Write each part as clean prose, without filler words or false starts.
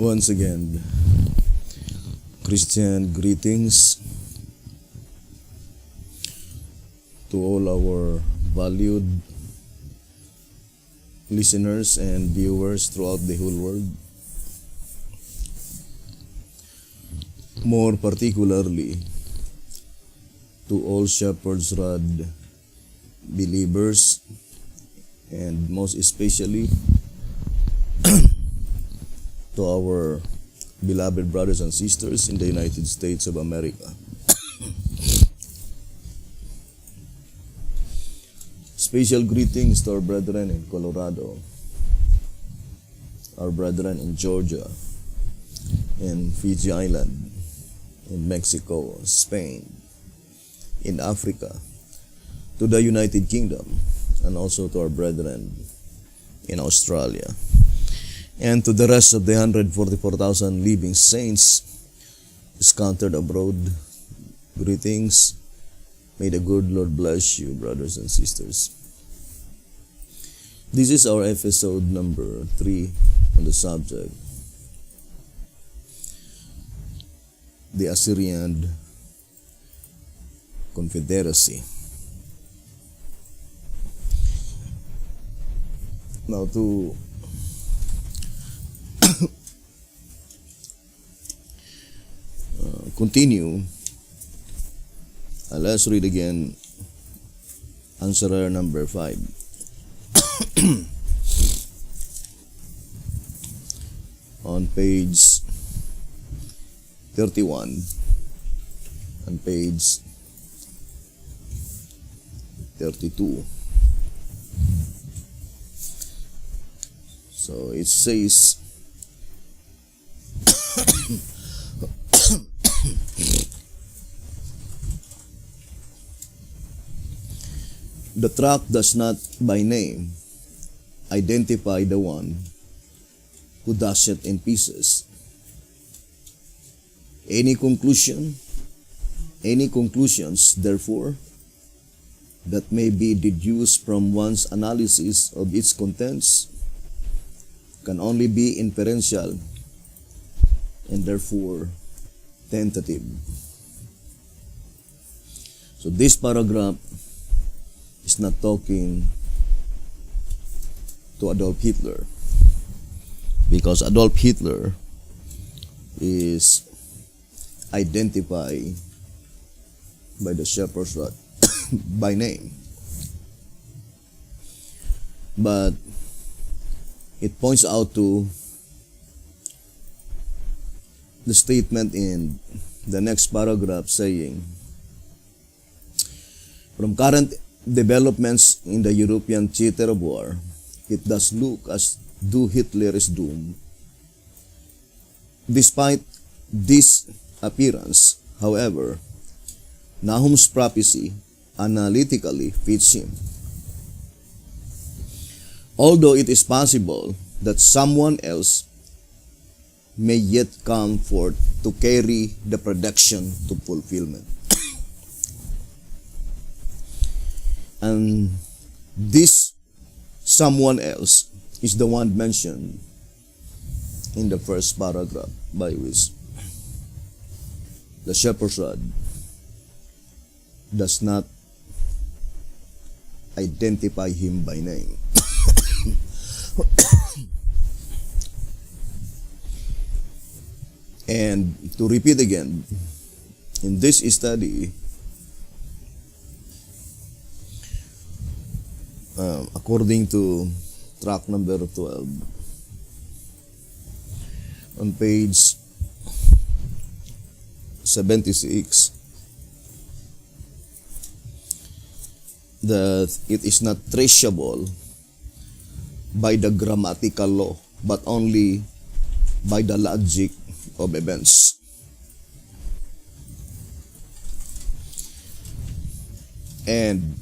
Once again, Christian greetings to all our valued listeners and viewers throughout the whole world. More particularly, to all Shepherd's Rod believers, and most especially to our beloved brothers and sisters in the United States of America. Special greetings to our brethren in Colorado, our brethren in Georgia, in Fiji Island, in Mexico, Spain, in Africa, to the United Kingdom, and also to our brethren in Australia, and to the rest of the 144,000 living saints scattered abroad. Greetings. May the good Lord bless you, brothers and sisters. This is our episode number 3 on the subject, the Assyrian Confederacy. Now to continue, let's read again answer number 5. On page 31 and page 32. So it says, the tract does not by name identify the one who does it in pieces. Any conclusions, therefore, that may be deduced from one's analysis of its contents can only be inferential and therefore tentative. So this paragraph is not talking to Adolf Hitler, because Adolf Hitler is identified by the Shepherd's Rod by name. But it points out to the statement in the next paragraph saying, from current developments in the European theater of war, it does look as though Hitler is doomed. Despite this appearance, however, Nahum's prophecy analytically fits him. Although it is possible that someone else may yet come forth to carry the prediction to fulfillment. And this someone else is the one mentioned in the first paragraph, by which the Shepherd's Rod does not identify him by name. And to repeat again, in this study, according to track number 12, on page 76, that it is not traceable by the grammatical law, but only by the logic of events. And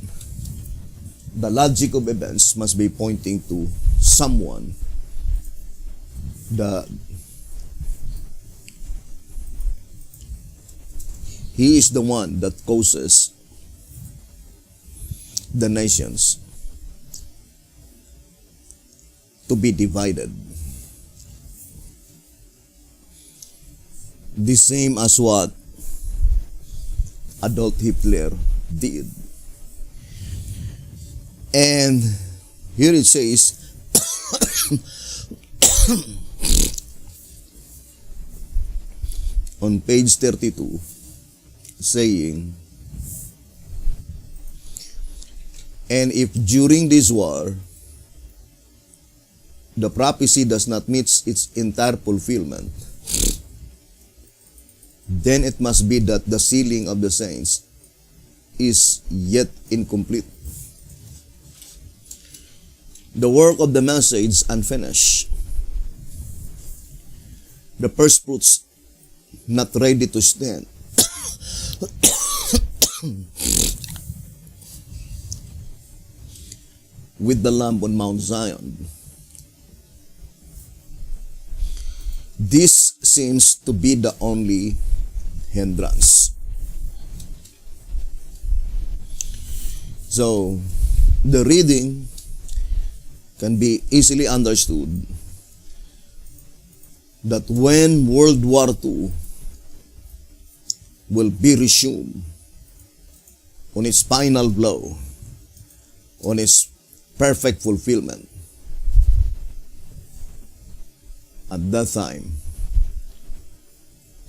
the logic of events must be pointing to someone that he is the one that causes the nations to be divided. the same as what Adolf Hitler did. And here it says, on page 32, saying, and if during this war, the prophecy does not meet its entire fulfillment, then it must be that the sealing of the saints is yet incomplete. The work of the message unfinished. The first fruits not ready to stand. With the Lamb on Mount Zion. This seems to be the only hindrance. So, the reading can be easily understood that when World War II will be resumed on its final blow, on its perfect fulfillment, at that time,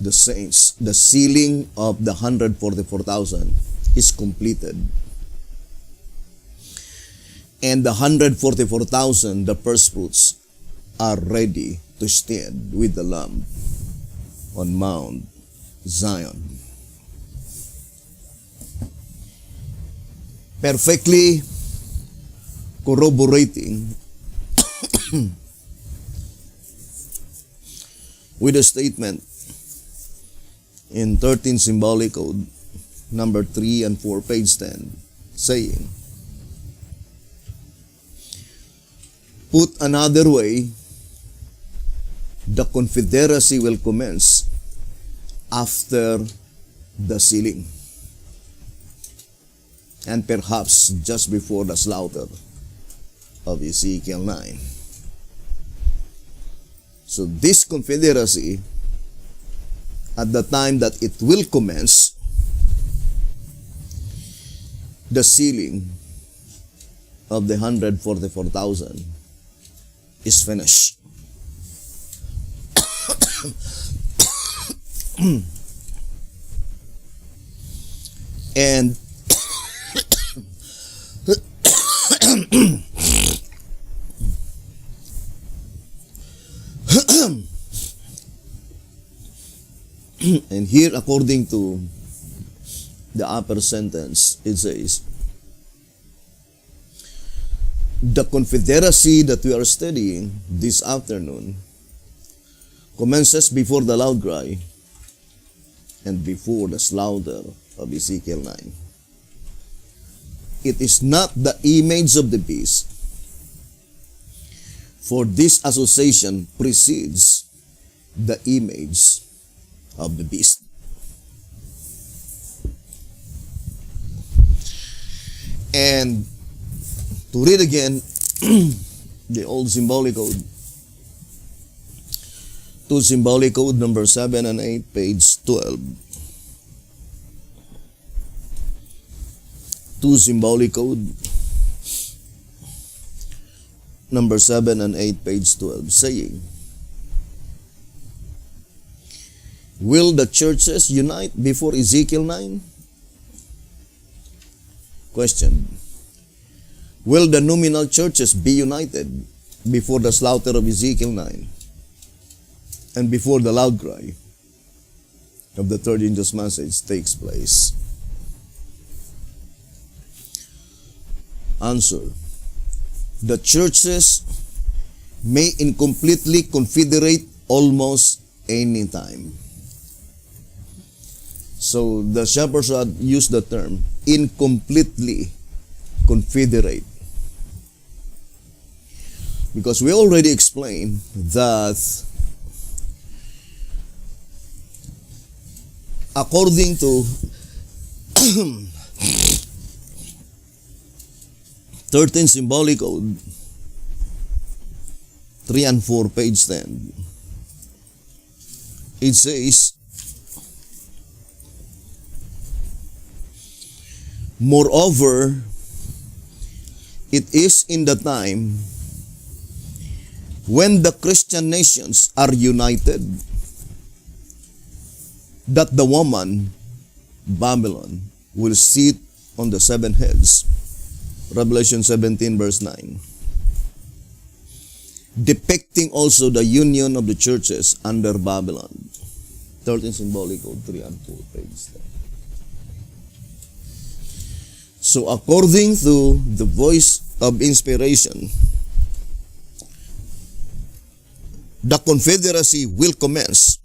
the saints, the sealing of the 144,000 is completed. And the 144,000, the first fruits, are ready to stand with the Lamb on Mount Zion. Perfectly corroborating with a statement in 13 Symbolic Code, number 3 and 4, page 10, saying, put another way, the Confederacy will commence after the sealing, and perhaps just before the slaughter of Ezekiel 9. So this Confederacy, at the time that it will commence, the sealing of the 144,000 is finished. And and here, according to the upper sentence, it says, the Confederacy that we are studying this afternoon commences before the loud cry and before the slaughter of Ezekiel 9. It is not the image of the beast, for this association precedes the image of the beast. And to read again the old Symbolic Code, to Symbolic Code number 7 and 8, page 12. To Symbolic Code number 7 and 8, page 12, saying, will the churches unite before Ezekiel 9? Question. Will the nominal churches be united before the slaughter of Ezekiel 9 and before the loud cry of the third angel's message takes place? Answer. The churches may incompletely confederate almost any time. So the shepherds used the term incompletely confederate, because we already explained that according to 13 Symbolic Code 3 and 4, page 10, it says, Moreover, it is in the time when the Christian nations are united that the woman, Babylon, will sit on the seven heads. Revelation 17 verse 9. Depicting also the union of the churches under Babylon. 13 Symbolic Code 3 and 4, page 10. So according to the voice of inspiration, the Confederacy will commence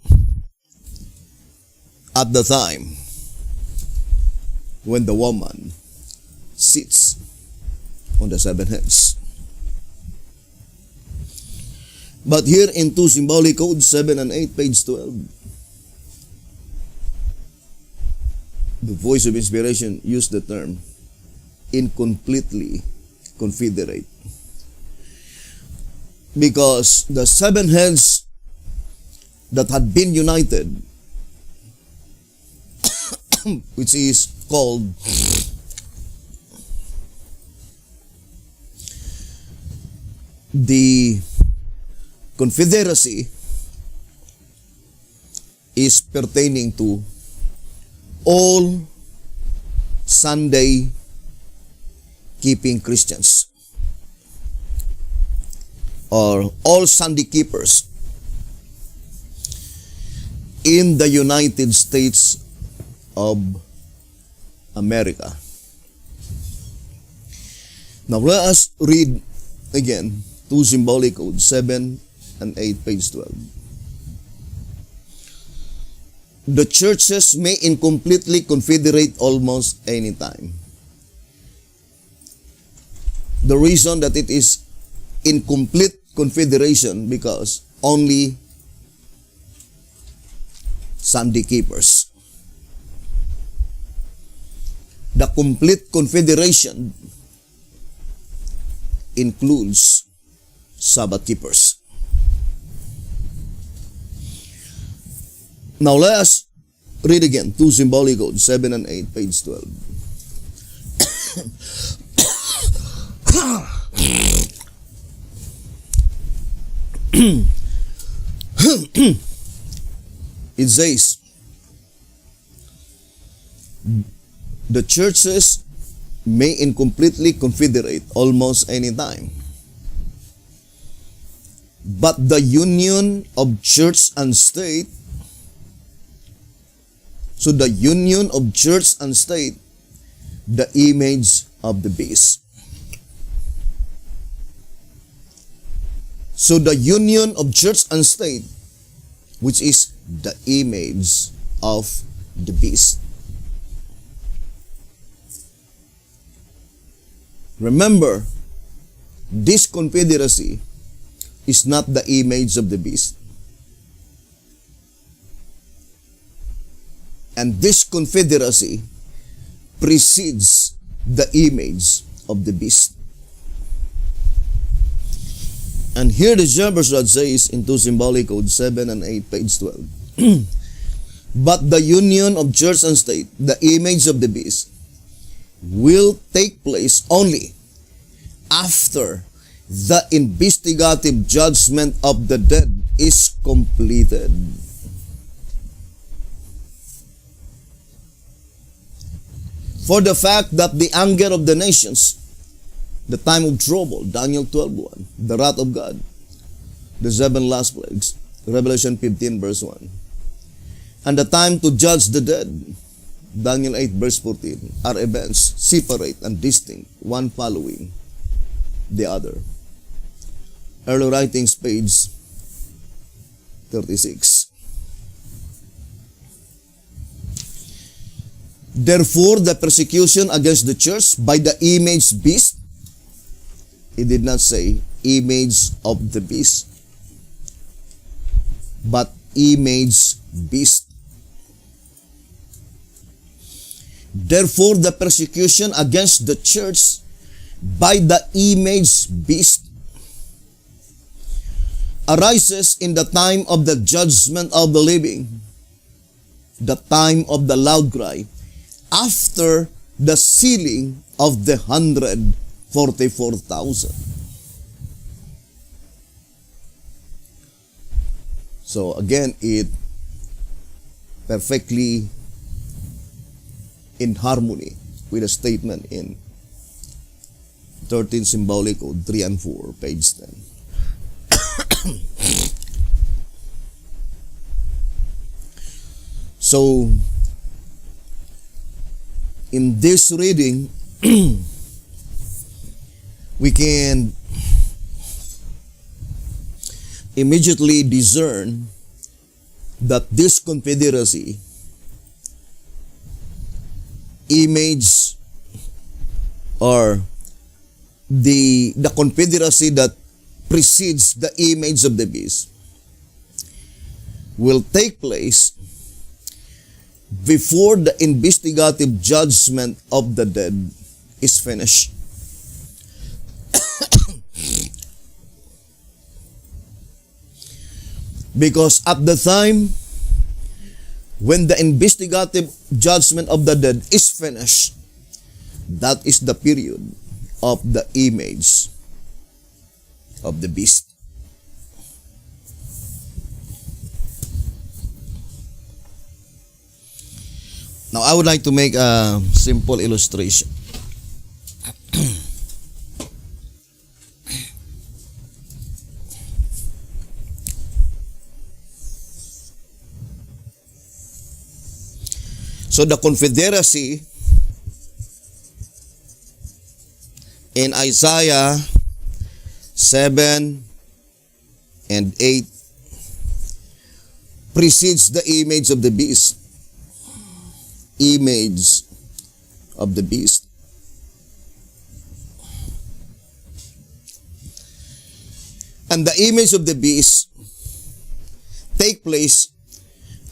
at the time when the woman sits on the seven heads. But here in 2 Symbolic Code 7 and 8, page 12, the voice of inspiration used the term incompletely confederate. Because the seven heads that had been united, which is called the Confederacy, is pertaining to all Sunday keeping Christians, or all Sunday keepers in the United States of America. Now let us read again 2 Symbolic Code 7 and 8, page 12. The churches may incompletely confederate almost any time. The reason that it is incomplete confederation because only Sunday keepers. The complete confederation includes Sabbath keepers. Now let us read again 2 Symbolic Code 7 and 8, page 12. It says, the churches may incompletely confederate almost any time, but the union of church and state, so the union of church and state, the image of the beast. So the union of church and state, which is the image of the beast. Remember, this confederacy is not the image of the beast. And this confederacy precedes the image of the beast. And here the Jefferson says in 2 Symbolic Code 7 and 8, page 12. But the union of church and state, the image of the beast, will take place only after the investigative judgment of the dead is completed. For the fact that the anger of the nations, the time of trouble, Daniel 12:1, the wrath of God, the seven last plagues, Revelation 15 verse 1, and the time to judge the dead, Daniel 8 verse 14, are events separate and distinct, one following the other. Early Writings, page 36. Therefore, the persecution against the church by the image beast, it did not say image of the beast, but image beast. Therefore, the persecution against the church by the image beast arises in the time of the judgment of the living, the time of the loud cry, after the sealing of the 144,000. So again, it perfectly in harmony with a statement in 13 Symbolic Code 3 and 4, page 10. So, in this reading, we can immediately discern that this confederacy image, or the confederacy that precedes the image of the beast, will take place before the investigative judgment of the dead is finished. Because at the time when the investigative judgment of the dead is finished, that is the period of the image of the beast. Now, I would like to make a simple illustration. So, the Confederacy in Isaiah 7 and 8 precedes the image of the beast. Image of the beast. And the image of the beast take place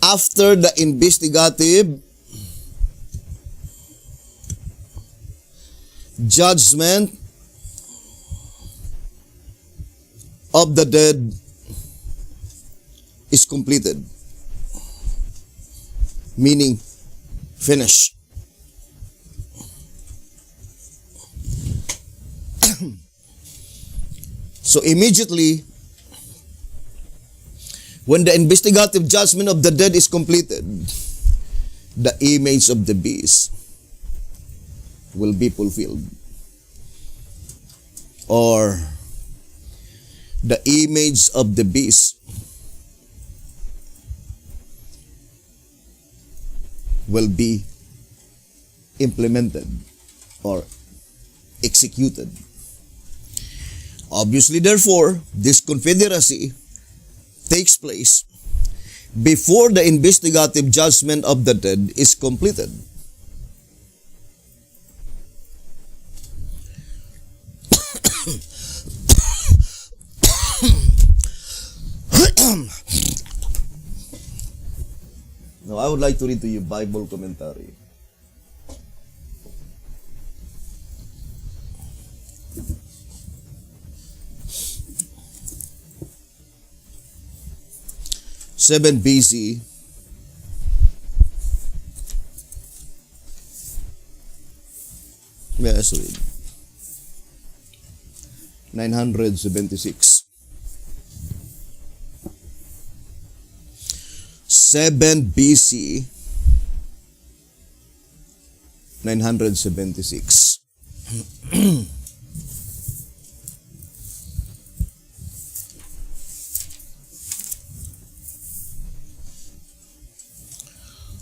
after the investigative judgment of the dead is completed, meaning finish. So immediately, when the investigative judgment of the dead is completed, the image of the beast will be fulfilled. Or the image of the beast will be implemented or executed. Obviously, therefore, this confederacy takes place before the investigative judgment of the dead is completed. Now, I would like to read to you Bible commentary. Seven BC, may I read? 976. 7 BC, 976.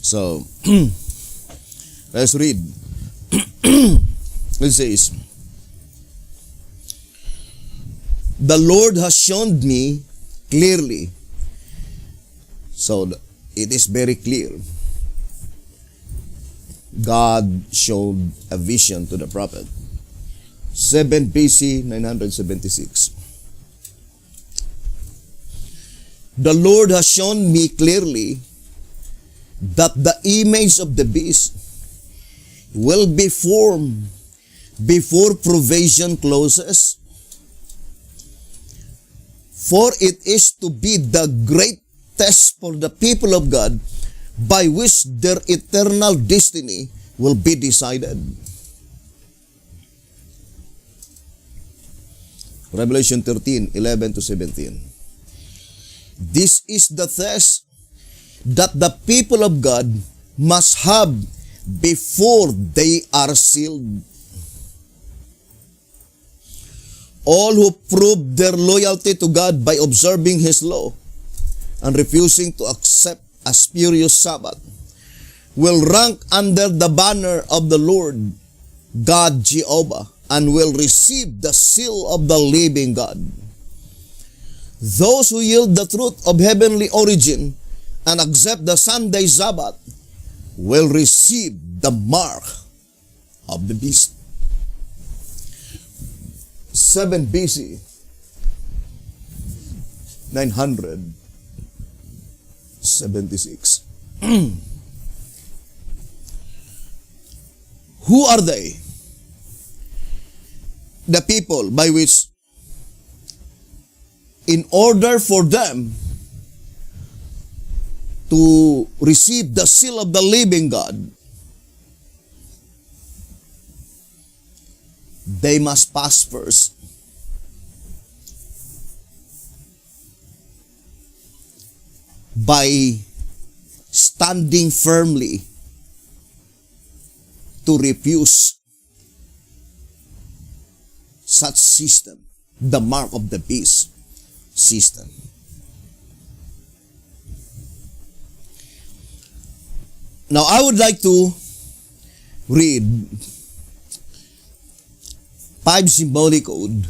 So, let's read. It says, "The Lord has shown me clearly." So, it is very clear. God showed a vision to the prophet. 7 BC, 976. "The Lord has shown me clearly that the image of the beast will be formed before provision closes. For it is to be the great test for the people of God, by which their eternal destiny will be decided. Revelation 13:11-17. This is the test that the people of God must have before they are sealed. All who prove their loyalty to God by observing His law and refusing to accept a spurious Sabbath will rank under the banner of the Lord God Jehovah and will receive the seal of the living God. Those who yield the truth of heavenly origin and accept the Sunday Sabbath will receive the mark of the beast. 7 BC, 976. Who are they? The people by which, in order for them to receive the seal of the living God, they must pass first by standing firmly to refuse such system, the mark of the beast system. Now, I would like to read 5 symbolic code,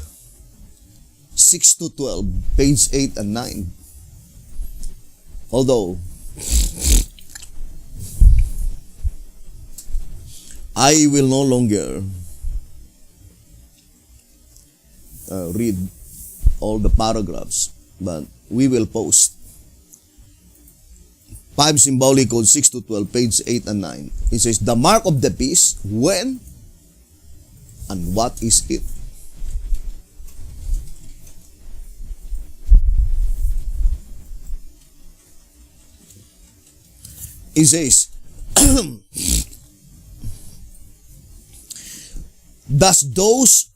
6-12, page 8 and 9. Although, I will no longer read all the paragraphs, but we will post 5 symbolic code 6-12, page 8 and 9. It says, the mark of the beast, when and what is it? It says, thus those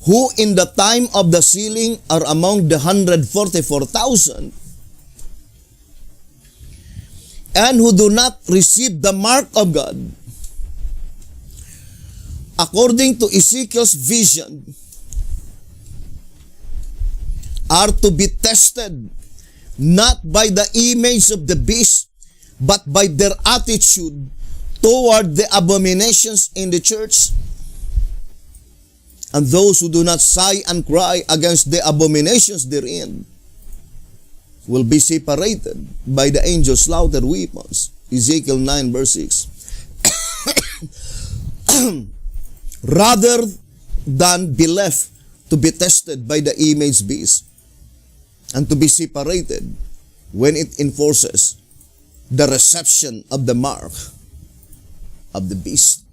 who in the time of the sealing are among the 144,000 and who do not receive the mark of God, according to Ezekiel's vision, are to be tested not by the image of the beast, but by their attitude toward the abominations in the church. And those who do not sigh and cry against the abominations therein will be separated by the angel's slaughter weapons. Ezekiel 9 verse 6. Rather than be left to be tested by the image beast and to be separated when it enforces the reception of the mark of the beast.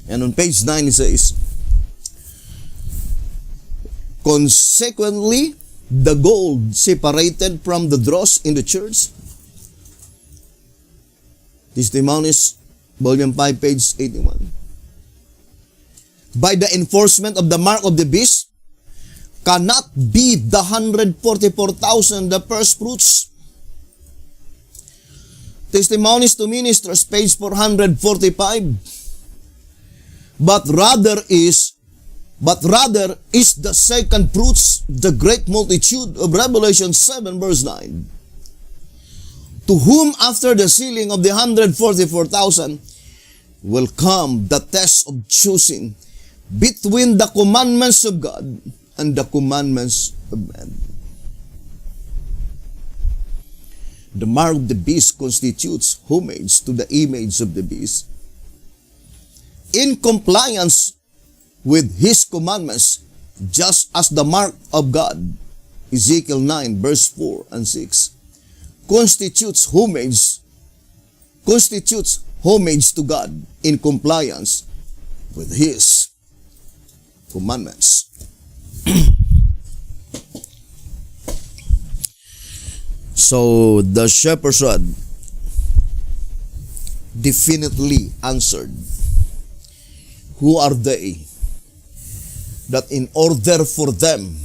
And on page 9 it says, consequently, the gold separated from the dross in the church. Testimonies, volume 5, page 81. By the enforcement of the mark of the beast, cannot be the 144,000 the first fruits. Testimonies to Ministers, page 445. But rather is the second fruits, the great multitude of Revelation 7 verse 9. To whom after the sealing of the 144,000 will come the test of choosing between the commandments of God and the commandments of man. The mark of the beast constitutes homage to the image of the beast. In compliance with his commandments, just as the mark of God, Ezekiel 9 verse 4 and 6, constitutes homage to God in compliance with his commandments. So the shepherd's rod definitely answered, who are they that in order for them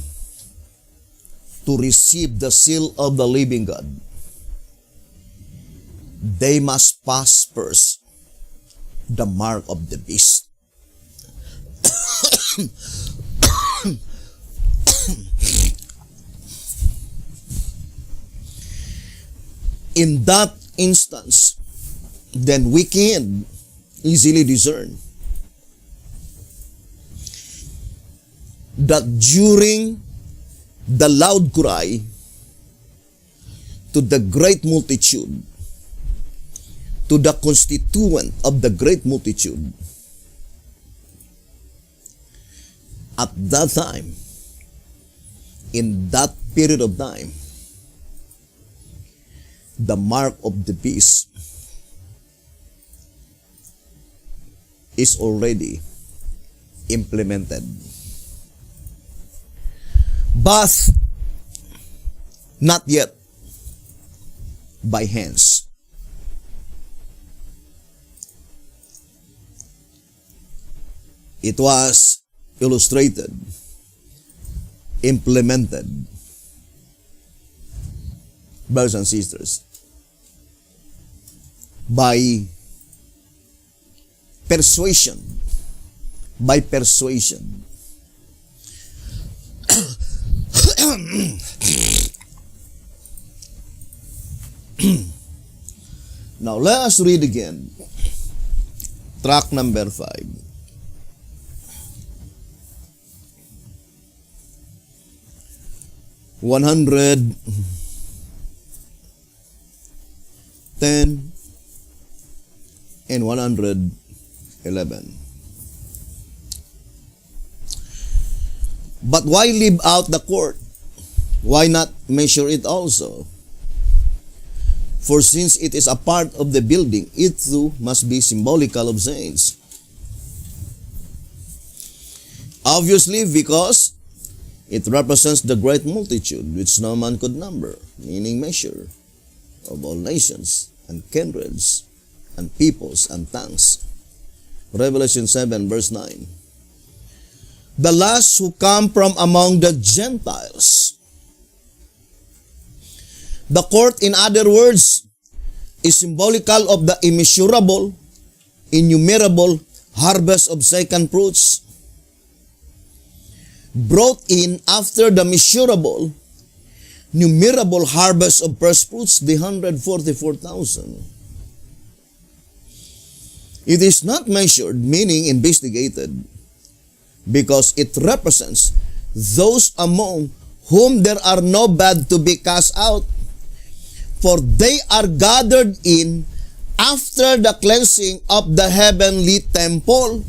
to receive the seal of the living God, they must pass first the mark of the beast. In that instance, then we can easily discern that during the loud cry to the great multitude, to the constituent of the great multitude, at that time, in that period of time, the mark of the beast is already implemented. But not yet by hands. It was illustrated, implemented, brothers and sisters, by persuasion. By persuasion. Now let us read again. Track number 5. $110 and 111. But why leave out the court? Why not measure it also? For since it is a part of the building, it too must be symbolical of saints. Obviously, because it represents the great multitude which no man could number, meaning measure, of all nations and kindreds and peoples and tongues. Revelation 7 verse 9. The last who come from among the Gentiles. The court, in other words, is symbolical of the immeasurable, innumerable harvest of second fruits brought in after the measurable, numerable harvest of first fruits, the 144,000. It is not measured, meaning investigated, because it represents those among whom there are no bad to be cast out, for they are gathered in after the cleansing of the heavenly temple,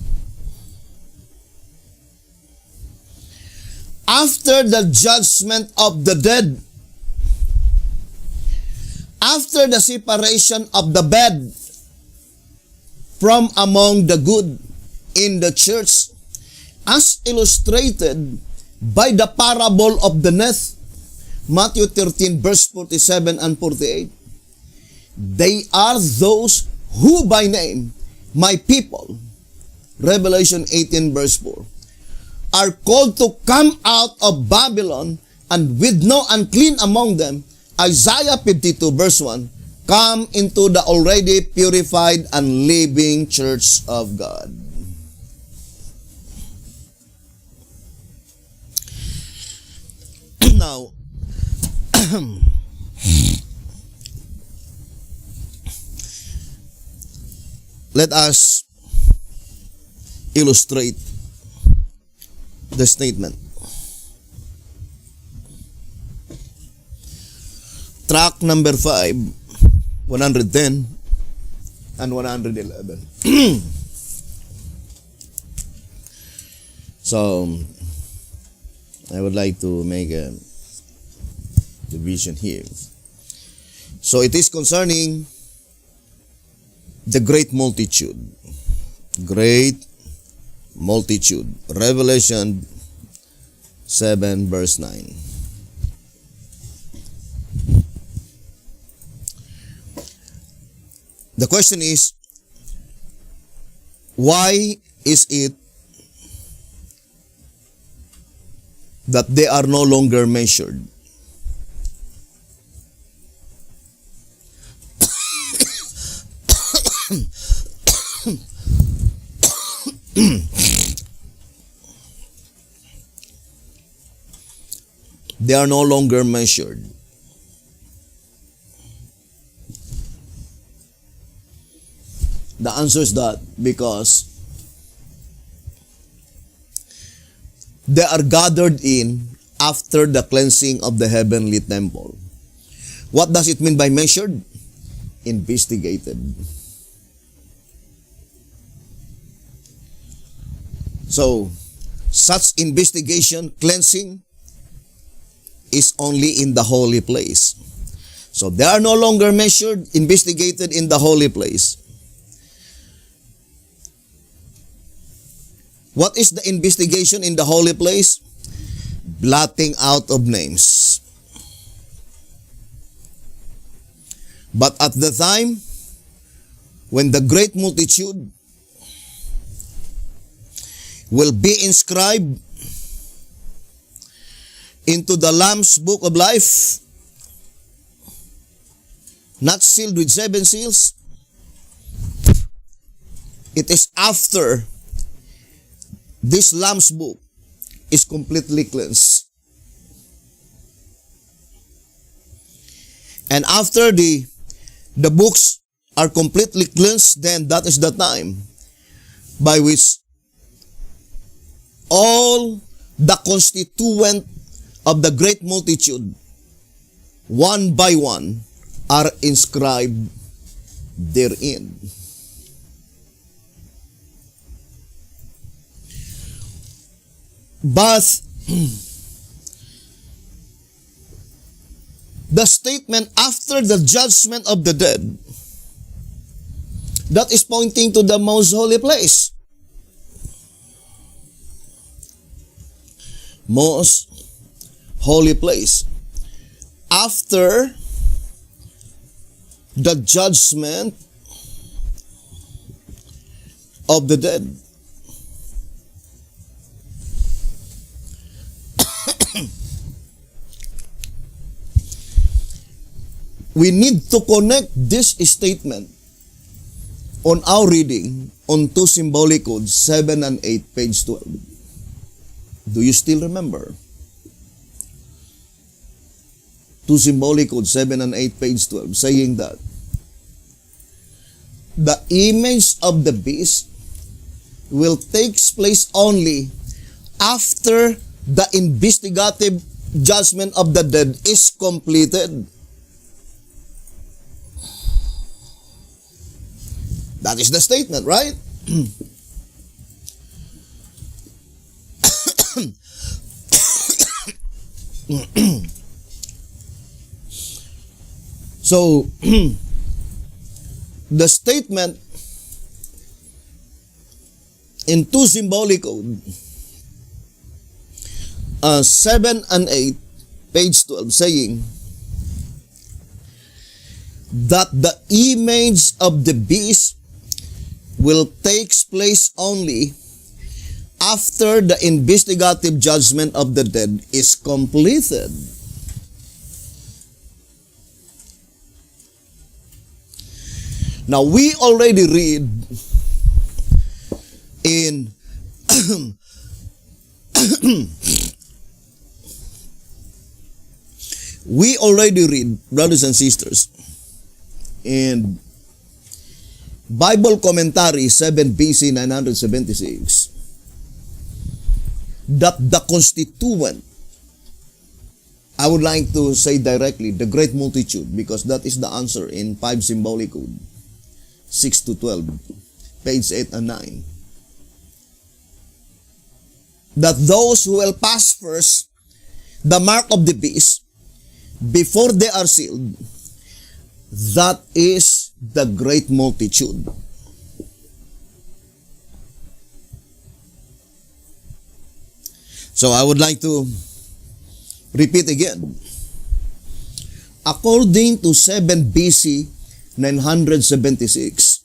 after the judgment of the dead, after the separation of the bad from among the good in the church, as illustrated by the parable of the net, Matthew 13 verse 47 and 48. They are those who by name, my people, Revelation 18 verse 4, are called to come out of Babylon, and with no unclean among them, Isaiah 52 verse 1, come into the already purified and living church of God. Now, let us illustrate the statement. Track number 5, 110 and 111. So, I would like to make a division here. So, it is concerning the great multitude. Great multitude. Revelation 7 verse 9. The question is, why is it that they are no longer measured? They are no longer measured. The answer is that because they are gathered in after the cleansing of the heavenly temple. What does it mean by measured? Investigated. So, such investigation, cleansing, is only in the holy place. So, they are no longer measured, investigated in the holy place. What is the investigation in the holy place? Blotting out of names. But at the time, when the great multitude will be inscribed into the Lamb's book of life, not sealed with 7 seals, it is after this Lamb's book is completely cleansed. And after the books are completely cleansed, then that is the time by which all the constituent of the great multitude, one by one, are inscribed therein. But the statement after the judgment of the dead, that is pointing to the most holy place. Most holy place. After the judgment of the dead. We need to connect this statement on our reading on 2 symbolic codes 7 and 8, page 12. Do you still remember? 2 symbolic codes 7 and 8, page 12, saying that the image of the beast will take place only after the investigative judgment of the dead is completed. That is the statement, right? So, the statement in 2 symbolic code 7 and 8, page 12, saying that the image of the beast will take place only after the investigative judgment of the dead is completed. Now, we already read in we already read, brothers and sisters, in Bible Commentary 7 BC 976, that the constituent, I would like to say directly, the great multitude, because that is the answer in 5 symbolic code 6 to 12, page 8 and 9. That those who will pass first the mark of the beast before they are sealed, that is the great multitude. So I would like to repeat again. According to 7 BC 976,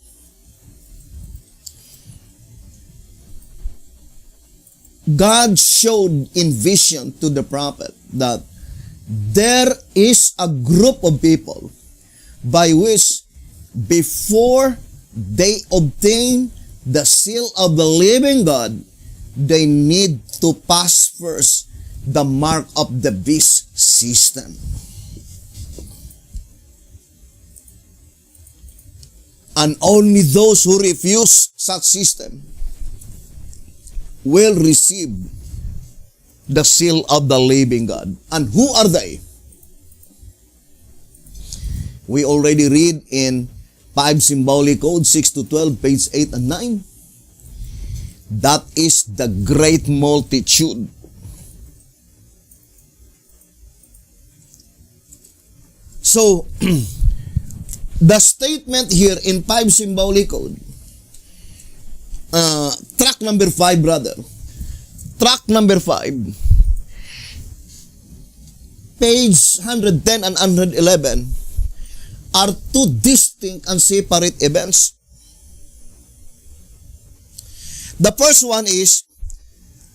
God showed in vision to the prophet that there is a group of people by which before they obtain the seal of the living God, they need to pass first the mark of the beast system. And only those who refuse such system will receive the seal of the living God. And who are they? We already read in 5 Symbolic Code, 6 to 12, page 8 and 9. That is the great multitude. So, the statement here in 5 Symbolic Code, track number 5, brother. Track number 5, page 110 and 111, are two distinct and separate events. The first one is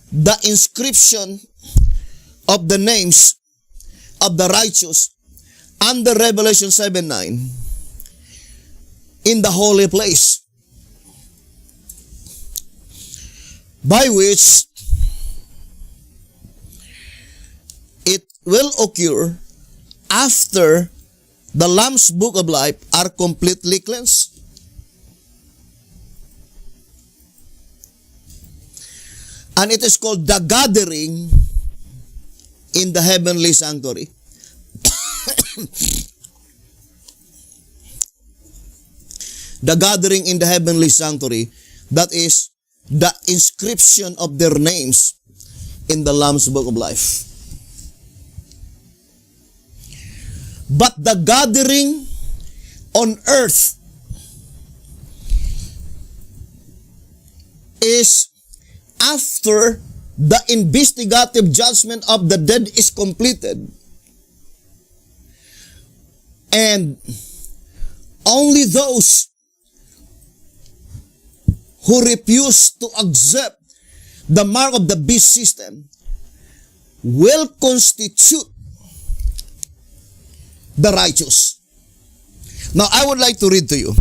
the inscription of the names of the righteous under Revelation 7:9 in the holy place, by which it will occur after the Lamb's Book of Life are completely cleansed. And it is called the gathering in the heavenly sanctuary. The gathering in the heavenly sanctuary, that is the inscription of their names in the Lamb's Book of Life. But the gathering on earth is after the investigative judgment of the dead is completed. And only those who refuse to accept the mark of the beast system will constitute the righteous. Now, I would like to read to you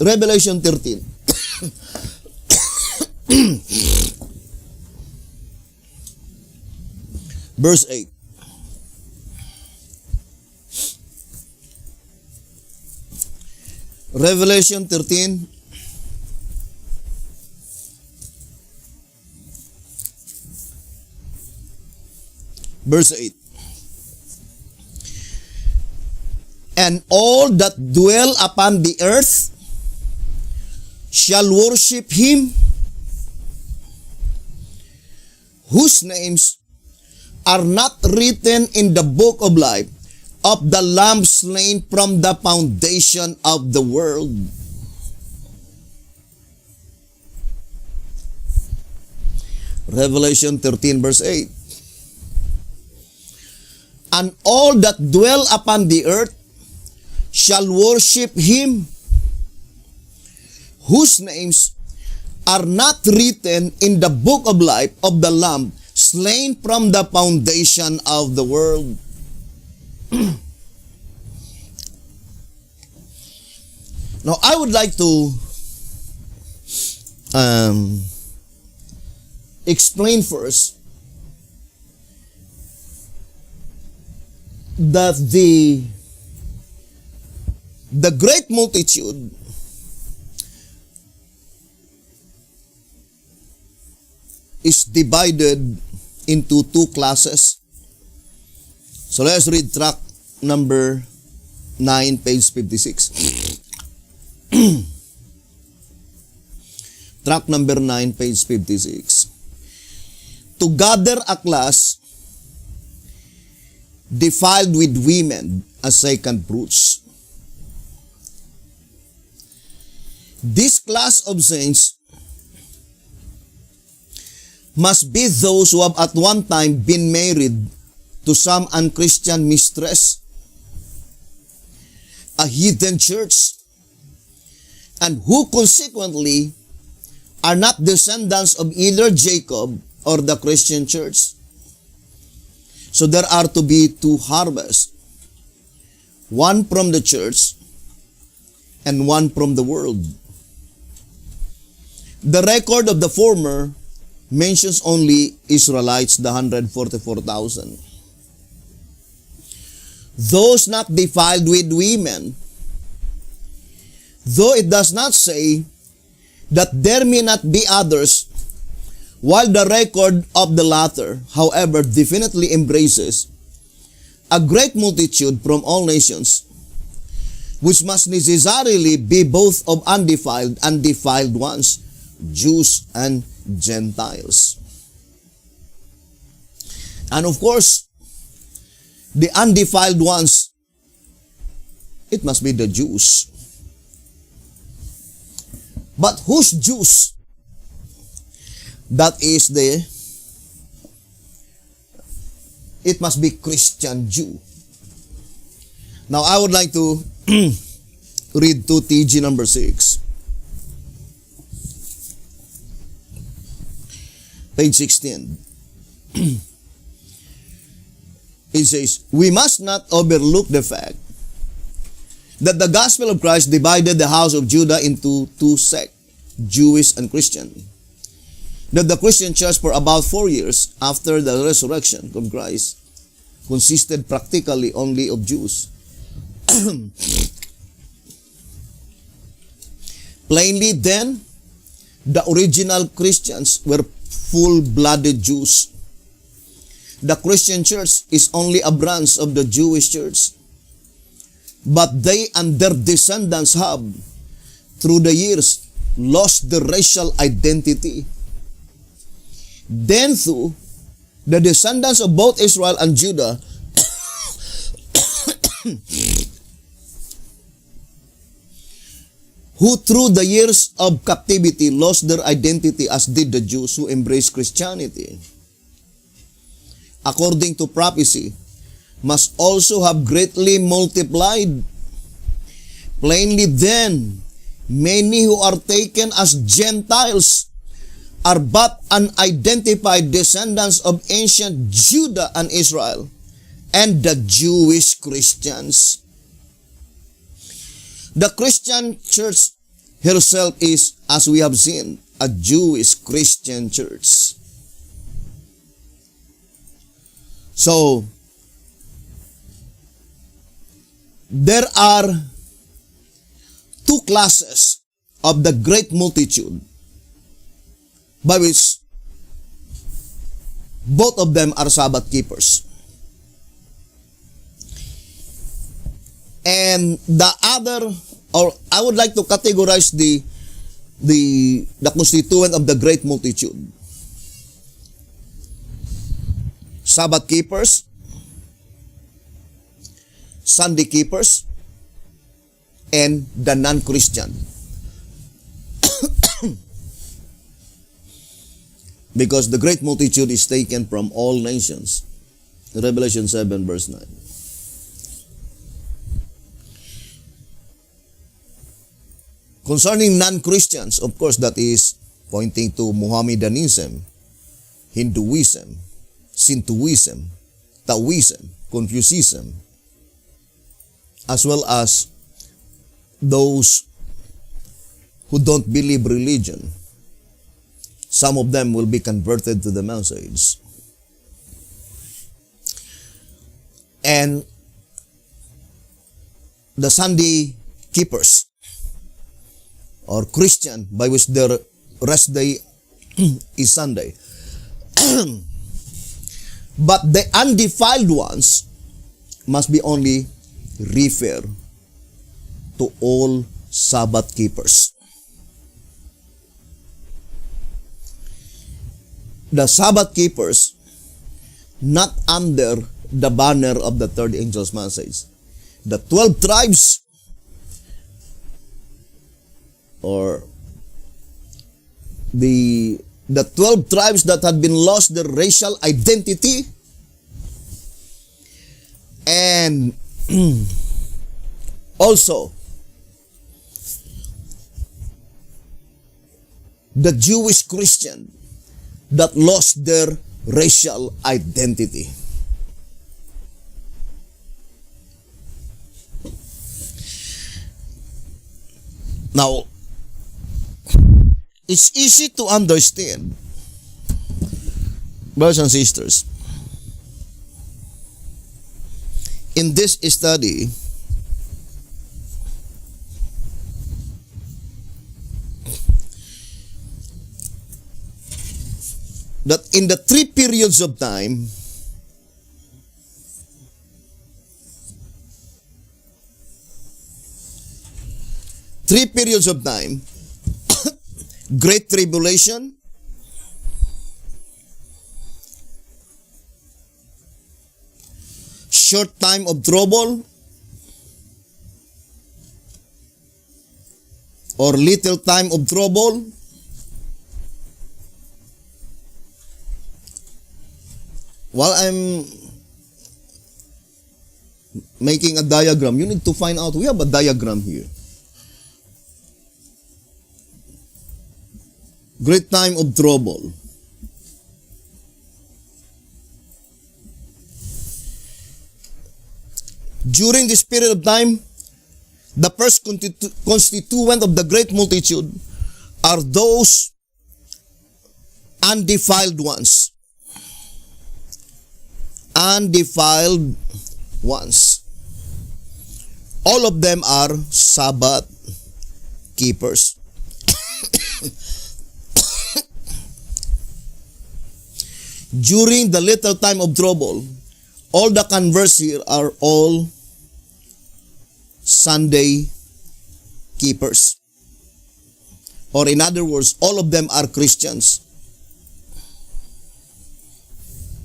Revelation 13. Verse 8. Revelation 13, verse 8. And all that dwell upon the earth shall worship him whose names are not written in the book of life of the Lamb slain from the foundation of the world. Revelation 13 verse 8. And all that dwell upon the earth shall worship him whose names are not written in the book of life of the Lamb slain from the foundation of the world. Now, I would like to explain first that the great multitude is divided into two classes. So let's read track number 9, page 56. Track number 9, page 56. To gather a class defiled with women as second fruits. This class of saints must be those who have at one time been married to some unchristian mistress, a heathen church, and who consequently are not descendants of either Jacob or the Christian church. So there are to be two harvests, one from the church and one from the world. The record of the former mentions only Israelites, the 144,000. Those not defiled with women, though it does not say that there may not be others, while the record of the latter, however, definitely embraces a great multitude from all nations, which must necessarily be both of undefiled and defiled ones, Jews and Gentiles. And of course, the undefiled ones, it must be the Jews. But whose Jews? That is it must be Christian Jew. Now I would like to read 2 TG number 6. Page 16. It says, we must not overlook the fact that the gospel of Christ divided the house of Judah into two sects, Jewish and Christian. That the Christian church for about 4 years after the resurrection of Christ consisted practically only of Jews. Plainly then, the original Christians were full-blooded Jews. The Christian church is only a branch of the Jewish church. But they and their descendants have, through the years, lost the racial identity. Then too, the descendants of both Israel and Judah who through the years of captivity lost their identity as did the Jews who embraced Christianity, according to prophecy, must also have greatly multiplied. Plainly then, many who are taken as Gentiles are but unidentified descendants of ancient Judah and Israel and the Jewish Christians. The Christian church herself is, as we have seen, a Jewish Christian church. So, there are two classes of the great multitude by which both of them are Sabbath keepers. And the other, or I would like to categorize the constituent of the great multitude. Sabbath keepers, Sunday keepers, and the non-Christian. Because the great multitude is taken from all nations. Revelation 7 verse 9. Concerning non-Christians, of course, that is pointing to Mohammedanism, Hinduism, Shintoism, Taoism, Confucianism, as well as those who don't believe religion. Some of them will be converted to the message. And the Sunday keepers, or Christian, by which their rest day is Sunday. But the undefiled ones must be only referred to all Sabbath keepers. The Sabbath keepers, not under the banner of the third angel's message. The 12 tribes, or the 12 tribes that had been lost their racial identity, And also, the Jewish Christian that lost their racial identity. Now, it's easy to understand, brothers and sisters, in this study, that in the 3 periods of time, Great Tribulation, short time of trouble, or little time of trouble, while I'm making a diagram, you need to find out, we have a diagram here. Great time of trouble. During this period of time, the first constituent of the great multitude are those undefiled ones. Undefiled ones. All of them are Sabbath keepers. During the little time of trouble, all the converts here are all Sunday keepers. Or in other words, all of them are Christians,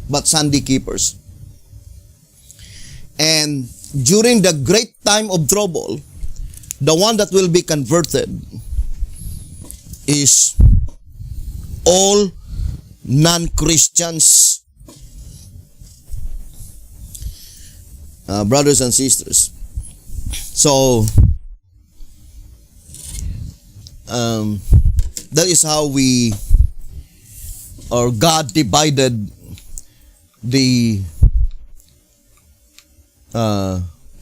but Sunday keepers. And during the great time of trouble, the one that will be converted is all non-Christians. Brothers and sisters. So, that is how God divided the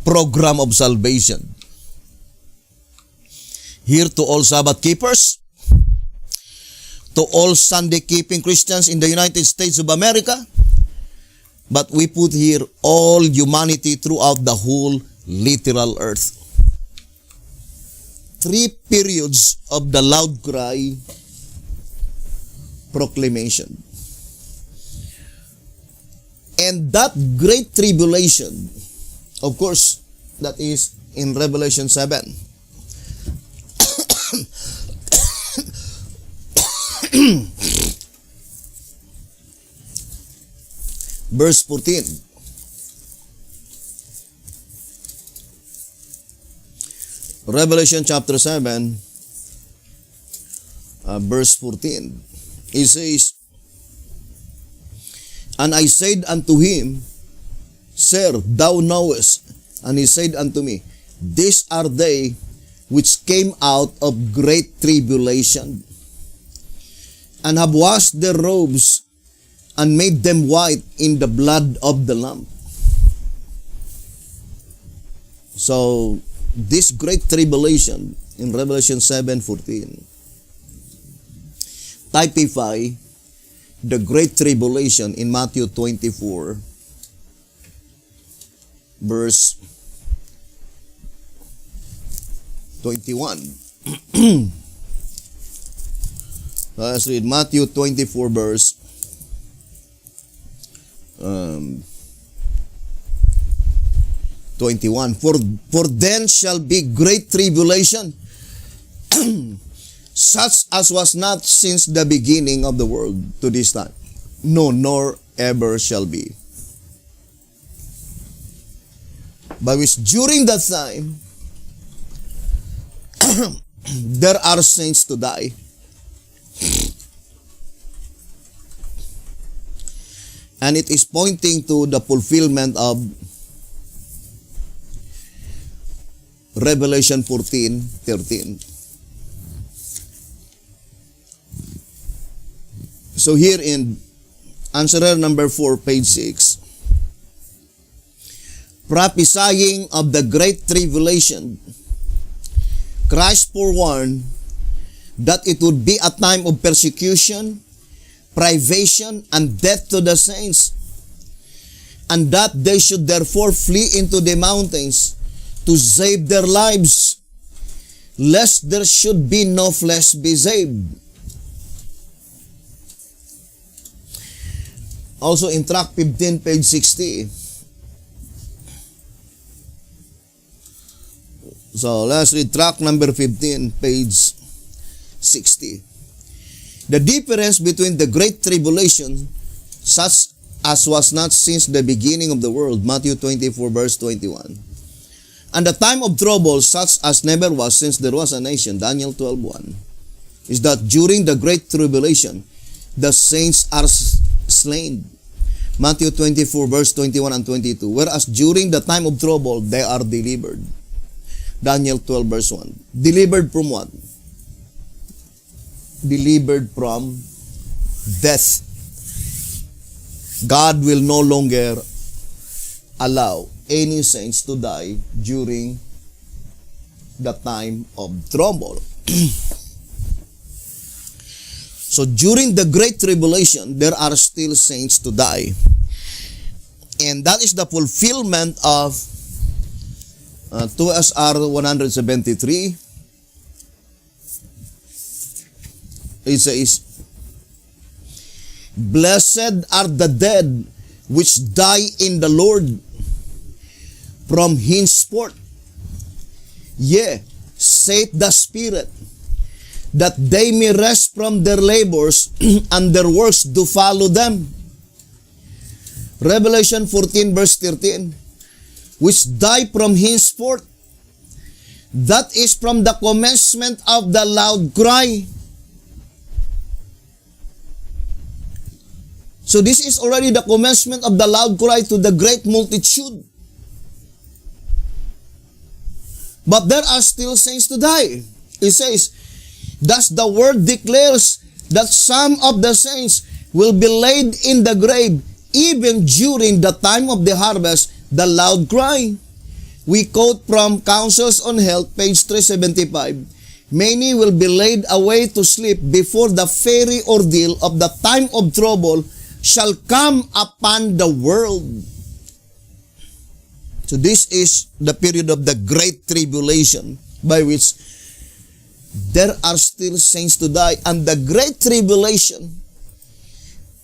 program of salvation. Here to all Sabbath keepers, to all Sunday keeping Christians in the United States of America, but we put here all humanity throughout the whole literal earth. 3 periods of the loud cry proclamation. And that great tribulation, of course, that is in Revelation 7. Verse 14. Revelation chapter 7, verse 14. It says, "And I said unto him, Sir, thou knowest. And he said unto me, These are they which came out of great tribulation, and have washed their robes, and made them white in the blood of the Lamb." So, this great tribulation in Revelation 7:14 typify the great tribulation in Matthew 24 verse 21. Let's read Matthew 24 verse 21. For then shall be great tribulation, such as was not since the beginning of the world to this time, no, nor ever shall be. By which during that time, there are saints to die. And it is pointing to the fulfillment of Revelation 14:13. So here in answerer number 4, page 6, prophesying of the great tribulation, Christ forewarned that it would be a time of persecution, privation, and death to the saints, and that they should therefore flee into the mountains to save their lives, lest there should be no flesh be saved. Also in track 15, page 60. So let's read track number 15, page 60. The difference between the great tribulation, such as was not since the beginning of the world, Matthew 24, verse 21, and the time of trouble, such as never was since there was a nation, Daniel 12:1, is that during the great tribulation, the saints are slain, Matthew 24, verse 21 and 22, whereas during the time of trouble, they are delivered, Daniel 12, verse 1. Delivered from what? Delivered from death. God will no longer allow any saints to die during the time of trouble. So during the great tribulation, there are still saints to die. And that is the fulfillment of 2SR 173. It says, blessed are the dead which die in the Lord from henceforth. Yea, saith the Spirit, that they may rest from their labors, and their works do follow them. Revelation 14, verse 13, which die from henceforth, that is from the commencement of the loud cry. So this is already the commencement of the loud cry to the great multitude. But there are still saints to die. It says, thus the word declares that some of the saints will be laid in the grave even during the time of the harvest, the loud cry. We quote from Counsels on Health, page 375, many will be laid away to sleep before the fiery ordeal of the time of trouble shall come upon the world. So this is the period of the great tribulation, by which there are still saints to die, and the great tribulation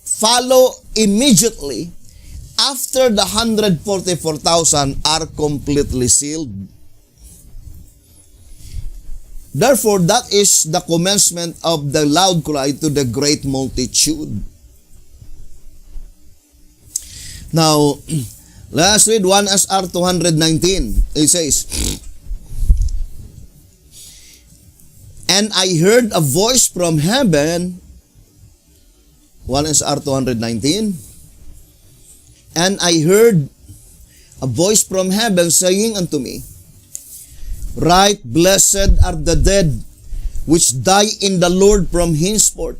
follow immediately after the 144,000 are completely sealed. Therefore, that is the commencement of the loud cry to the great multitude. Now, let's read 1SR 219. It says, and I heard a voice from heaven, 1SR 219, and I heard a voice from heaven saying unto me, right, blessed are the dead which die in the Lord from henceforth.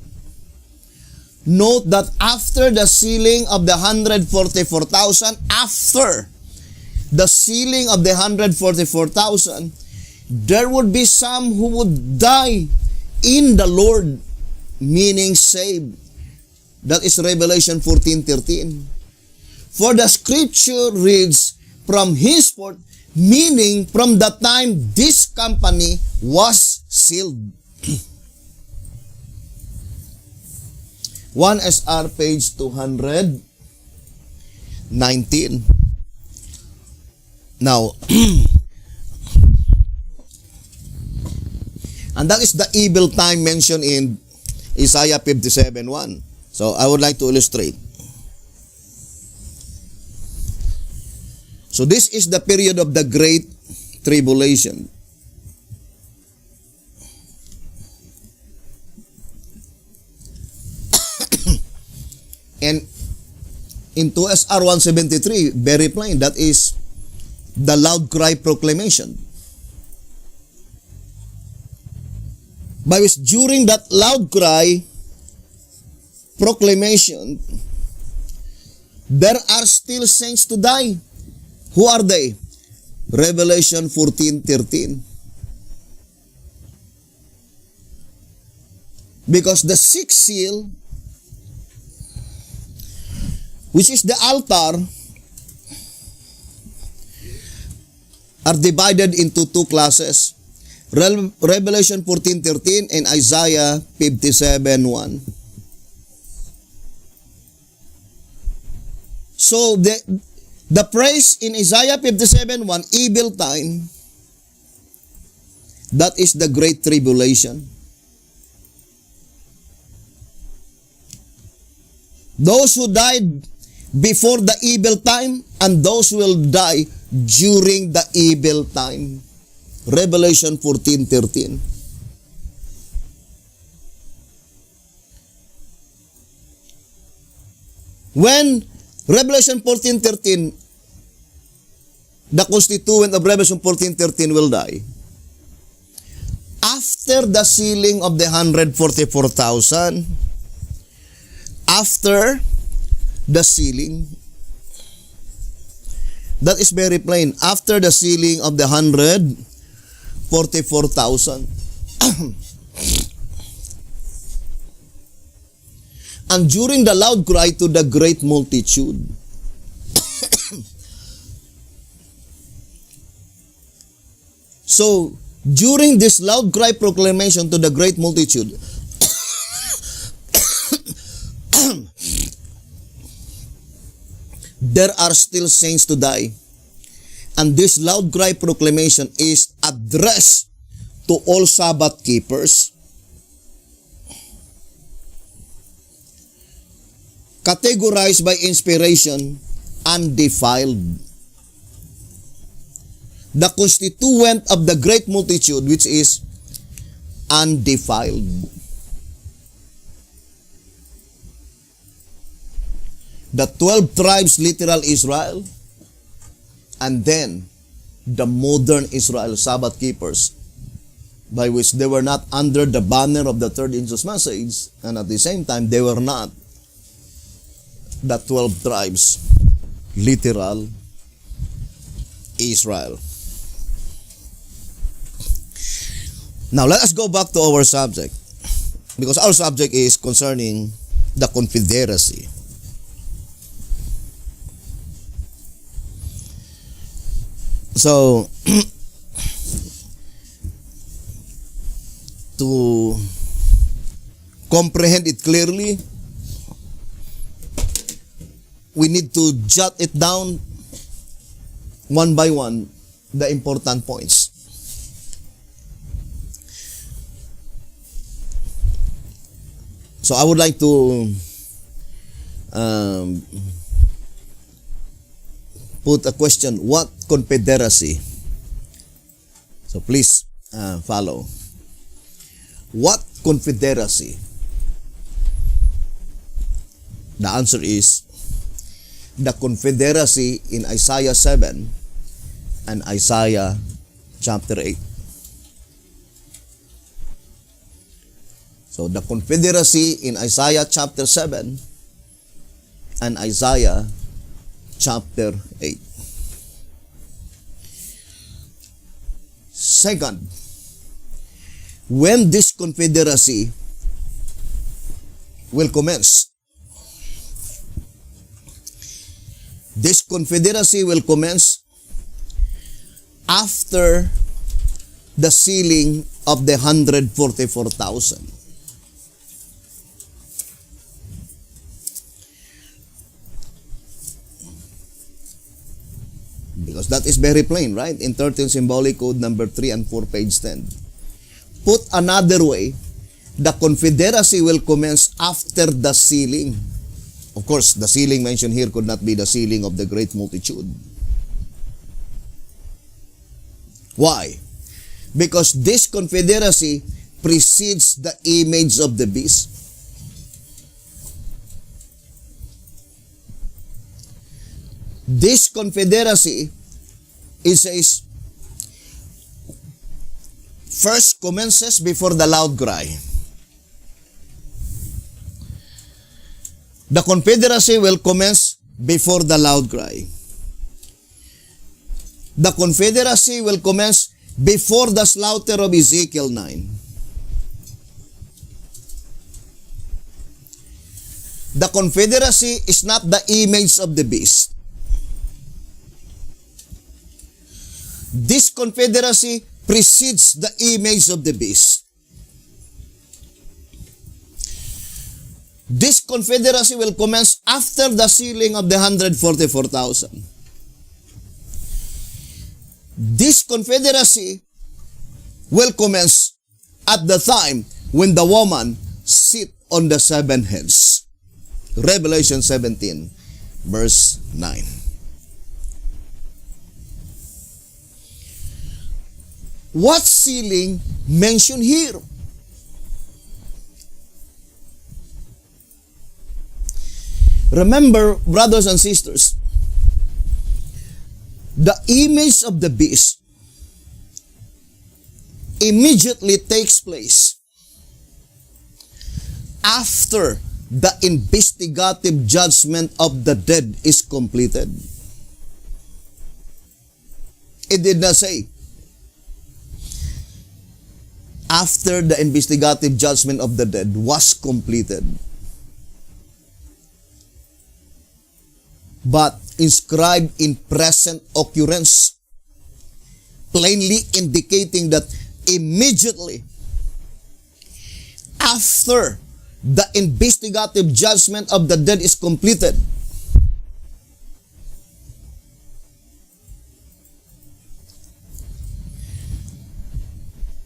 Note that after the sealing of the 144,000, after the sealing of the 144,000, there would be some who would die in the Lord, meaning saved. That is Revelation 14:13. For the scripture reads, from henceforth, meaning from the time this company was sealed. 1SR page 219. Now, and that is the evil time mentioned in Isaiah 57:1. So I would like to illustrate. So this is the period of the great tribulation. And in 2SR 173, very plain, that is the loud cry proclamation. by which during that loud cry, proclamation, there are still saints to die. Who are they? Revelation 14:13. Because the sixth seal, which is the altar, are divided into two classes. Revelation 14:13 and Isaiah 57:1. So the praise in Isaiah 57:1, evil time, that is the great tribulation. Those who died before the evil time and those who will die during the evil time. Revelation 14:13. When Revelation 14:13, the constituent of Revelation 14:13 will die, after the sealing of the 144,000, after the sealing, that is very plain, after the sealing of the 144,000, and during the loud cry to the great multitude. So, during this loud cry proclamation to the great multitude, there are still saints to die. And this loud cry proclamation is addressed to all Sabbath keepers, categorized by inspiration, undefiled. The constituent of the great multitude, which is undefiled. The 12 tribes, literal Israel, and then the modern Israel, Sabbath keepers, by which they were not under the banner of the third angel's message, and at the same time, they were not the 12 tribes, literal Israel. Now, let us go back to our subject, because our subject is concerning the Confederacy. So, to comprehend it clearly, we need to jot it down one by one, the important points. So I would like to put a question: what Confederacy? So please follow. What Confederacy? The answer is the Confederacy in Isaiah 7 and Isaiah chapter 8. So the Confederacy in Isaiah chapter 7 and Isaiah chapter 8. Second, when this Confederacy will commence? This Confederacy will commence after the sealing of the 144,000. Because that is very plain, right? In 13 Symbolic Code number 3 and 4, page 10. Put another way, the Confederacy will commence after the sealing. Of course, the sealing mentioned here could not be the sealing of the great multitude. Why? Because this Confederacy precedes the image of the beast. This Confederacy, it says, first commences before the loud cry. The Confederacy will commence before the loud cry. The Confederacy will commence before the slaughter of Ezekiel 9. The Confederacy is not the image of the beast. This Confederacy precedes the image of the beast. This Confederacy will commence after the sealing of the 144,000. This Confederacy will commence at the time when the woman sit on the 7 heads. Revelation 17, verse 9. What sealing mentioned here? Remember, brothers and sisters, the image of the beast immediately takes place after the investigative judgment of the dead is completed. It did not say, after the investigative judgment of the dead was completed, but inscribed in present occurrence, plainly indicating that immediately after the investigative judgment of the dead is completed,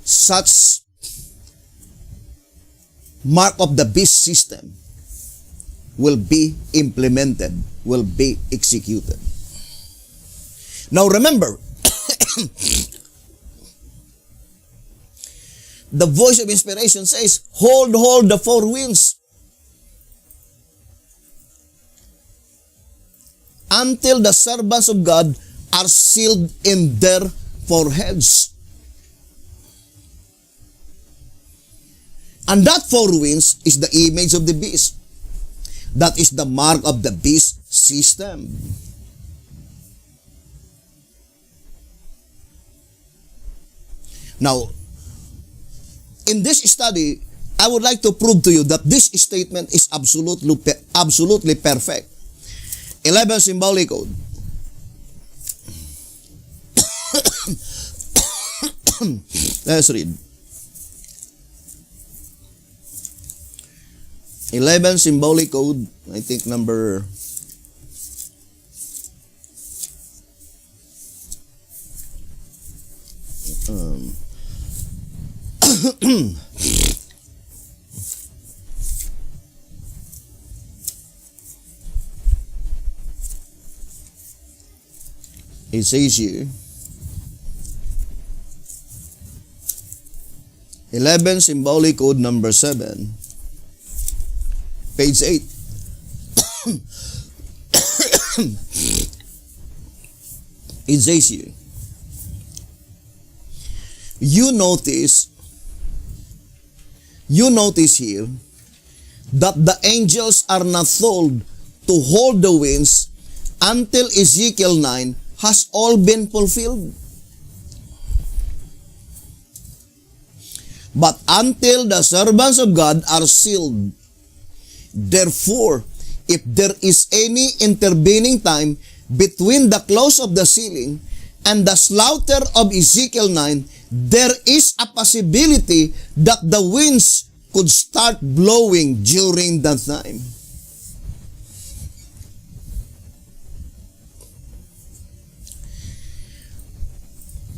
such mark of the beast system will be implemented, will be executed. Now remember, the voice of inspiration says, hold the 4 winds until the servants of God are sealed in their foreheads. And that 4 winds is the image of the beast. That is the mark of the beast system. Now, in this study, I would like to prove to you that this statement is absolutely perfect. 11 symbolic code. Let's read. 11 symbolic code, I think number it says here 11 symbolic code number 7, page 8. It says here, you notice here that the angels are not told to hold the winds until Ezekiel 9 has all been fulfilled, but until the servants of God are sealed. Therefore, if there is any intervening time between the close of the sealing and the slaughter of Ezekiel 9, there is a possibility that the winds could start blowing during that time.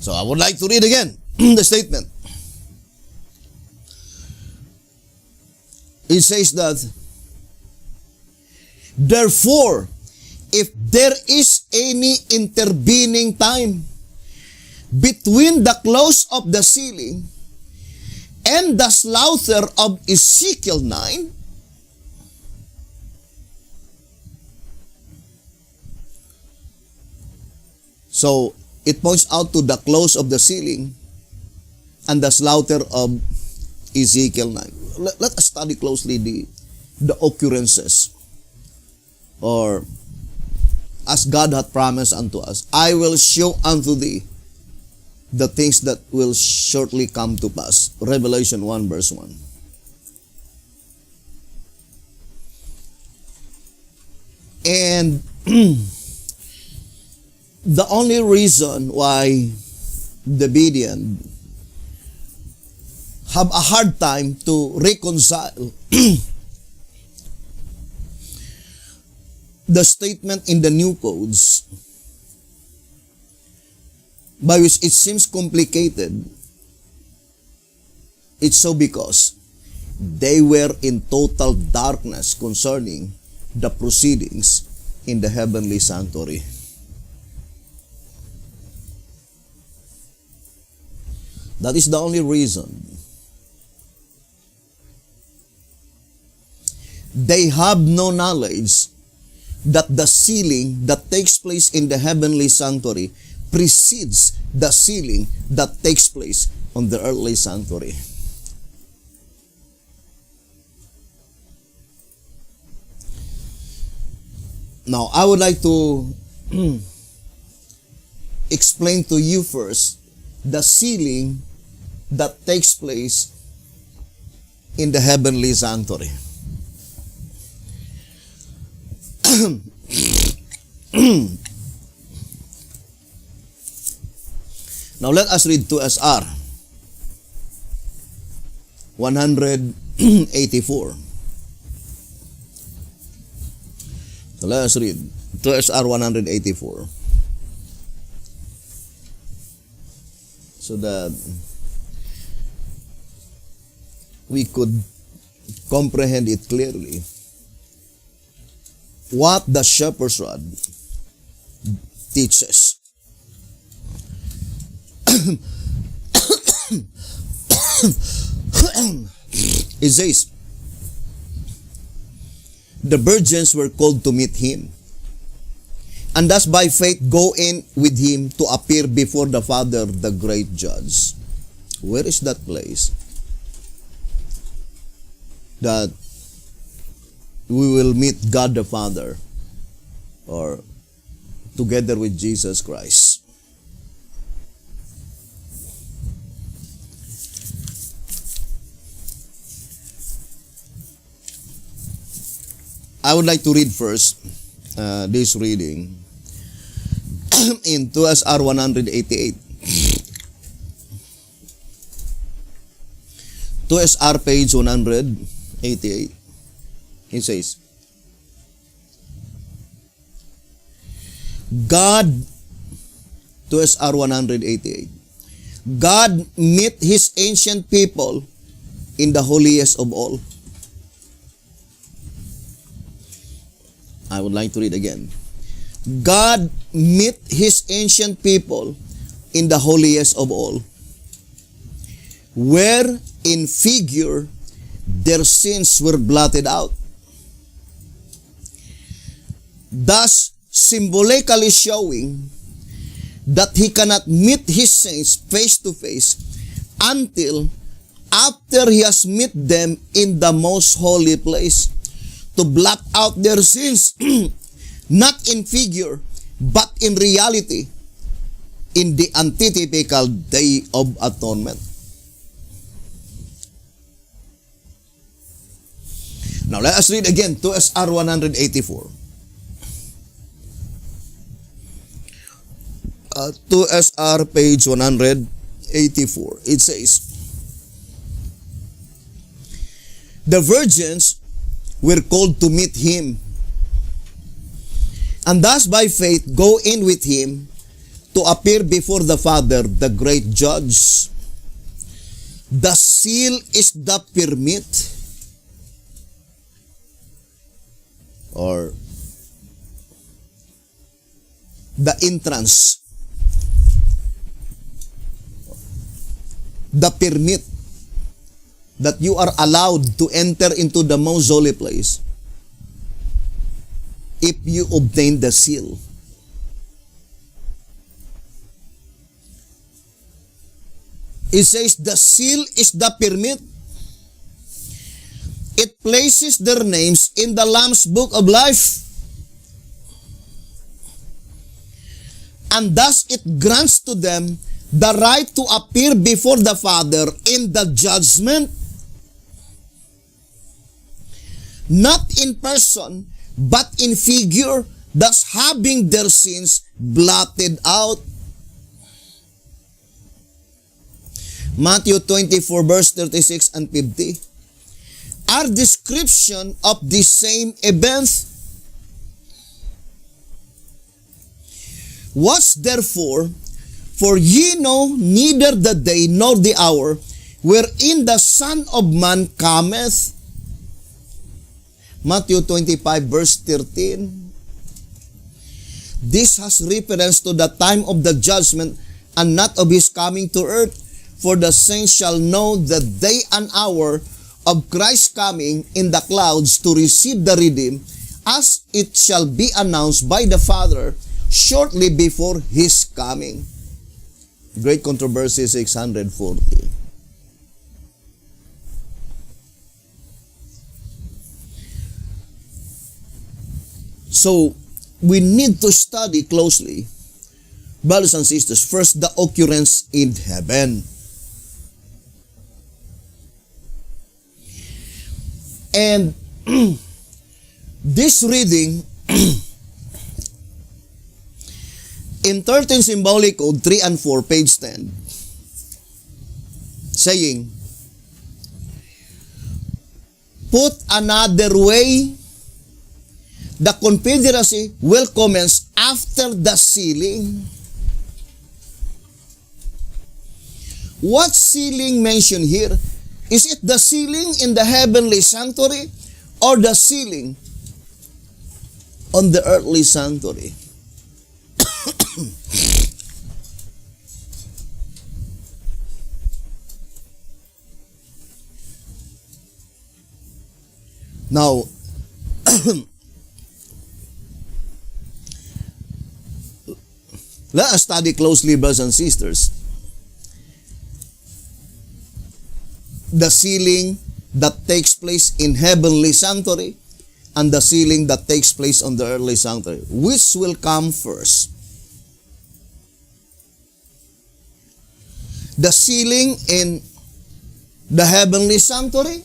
So I would like to read again the statement. It says that, therefore, if there is any intervening time between the close of the sealing and the slaughter of Ezekiel 9, so it points out to the close of the sealing and the slaughter of Ezekiel 9. Let us study closely the occurrences, or as God hath promised unto us, I will show unto thee the things that will shortly come to pass. Revelation 1 verse 1. And the only reason why the Bedouin have a hard time to reconcile the statement in the New Codes, by which it seems complicated, it's so because they were in total darkness concerning the proceedings in the heavenly sanctuary. That is the only reason. They have no knowledge that the sealing that takes place in the heavenly sanctuary precedes the sealing that takes place on the earthly sanctuary. Now, I would like to explain to you first the sealing that takes place in the heavenly sanctuary. Now let us read 2SR 184. So let us read 2SR 184 so that we could comprehend it clearly. What the shepherd's rod teaches. It says, the virgins were called to meet him, and thus by faith go in with him to appear before the Father, the great judge. Where is that place that we will meet God the Father, or together with Jesus Christ? I would like to read first this reading in 2SR 188. 2SR page 188. It says, God, 2SR 188, God met his ancient people in the holiest of all. I would like to read again. God met his ancient people in the holiest of all, where in figure their sins were blotted out, thus symbolically showing that he cannot meet his saints face to face until after he has met them in the most holy place, to blot out their sins, not in figure, but in reality, in the antitypical Day of Atonement. Now let us read again 2SR 184. 2SR page 184. It says, the virgins were called to meet him, and thus by faith go in with him to appear before the Father, the great judge. The seal is the permit, or the entrance, the permit that you are allowed to enter into the most holy place if you obtain the seal. It says the seal is the permit. It places their names in the Lamb's book of life. And thus it grants to them the right to appear before the Father in the judgment. Not in person, but in figure, thus having their sins blotted out. Matthew 24 verse 36 and 50 are description of the same event. Watch therefore, for ye know neither the day nor the hour wherein the Son of Man cometh. Matthew 25 verse 13. This has reference to the time of the judgment and not of his coming to earth. For the saints shall know the day and hour of Christ's coming in the clouds to receive the redeemed, as it shall be announced by the Father shortly before his coming. Great Controversy 640. So, we need to study closely, brothers and sisters, first the occurrence in heaven. And this reading in 13 Symbolic Code 3 and 4, page 10, saying, put another way, the Confederacy will commence after the sealing. What sealing mentioned here? Is it the sealing in the heavenly sanctuary or the sealing on the earthly sanctuary? Now, let us study closely, brothers and sisters, the sealing that takes place in heavenly sanctuary and the sealing that takes place on the earthly sanctuary. Which will come first? The sealing in the heavenly sanctuary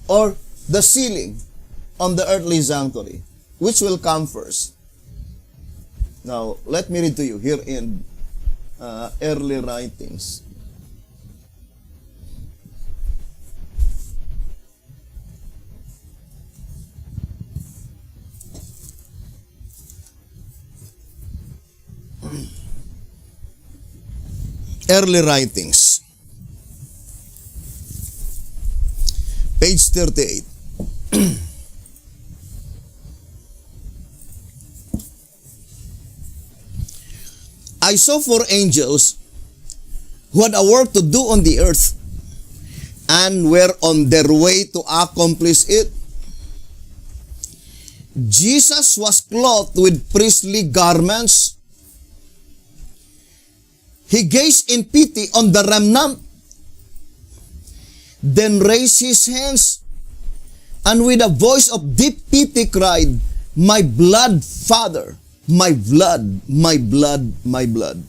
or the sealing on the earthly sanctuary? Which will come first? Now, let me read to you here in early writings. Early writings, page 38. I saw 4 angels who had a work to do on the earth and were on their way to accomplish it. Jesus was clothed with priestly garments. He gazed in pity on the remnant, then raised his hands, and with a voice of deep pity cried, my blood, Father, my blood, my blood, my blood.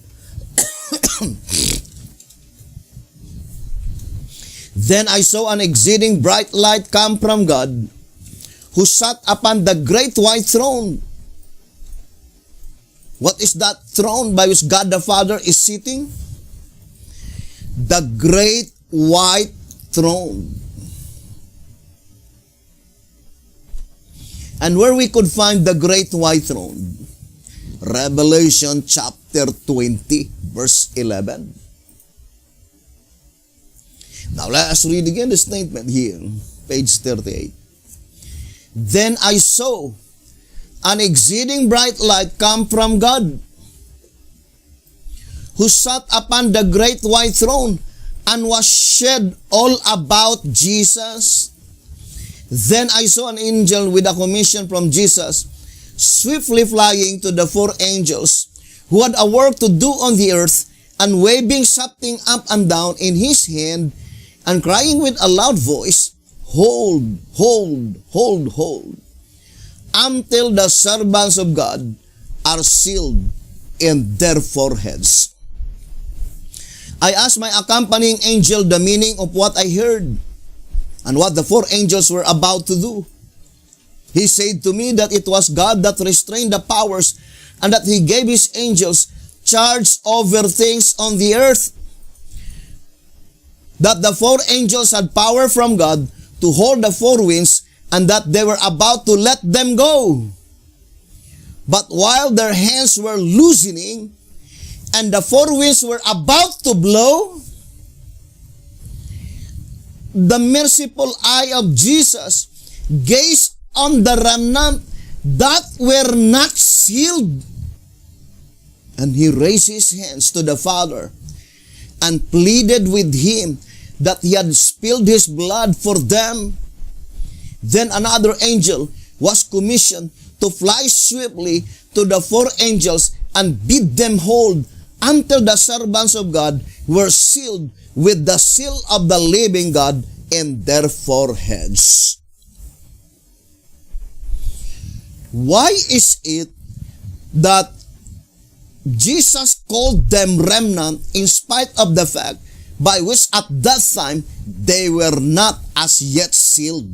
Then I saw an exceeding bright light come from God, who sat upon the great white throne. What is that throne by which God the Father is sitting? The great white throne. And where we could find the great white throne? Revelation chapter 20, verse 11. Now let us read again the statement here, page 38. Then I saw an exceeding bright light come from God, who sat upon the great white throne, and was shed all about Jesus. Then I saw an angel with a commission from Jesus, swiftly flying to the 4 angels who had a work to do on the earth and waving something up and down in his hand, and crying with a loud voice, Hold, hold, hold, hold, until the servants of God are sealed in their foreheads. I asked my accompanying angel the meaning of what I heard and what the four angels were about to do. He said to me that it was God that restrained the powers and that he gave his angels charge over things on the earth. That the four angels had power from God to hold the four winds, and that they were about to let them go. But while their hands were loosening, and the four winds were about to blow, the merciful eye of Jesus gazed on the remnant that were not sealed. And he raised his hands to the Father and pleaded with him that he had spilled his blood for them. Then another angel was commissioned to fly swiftly to the four angels and bid them hold until the servants of God were sealed with the seal of the living God in their foreheads. Why is it that Jesus called them remnant in spite of the fact by which at that time they were not as yet sealed?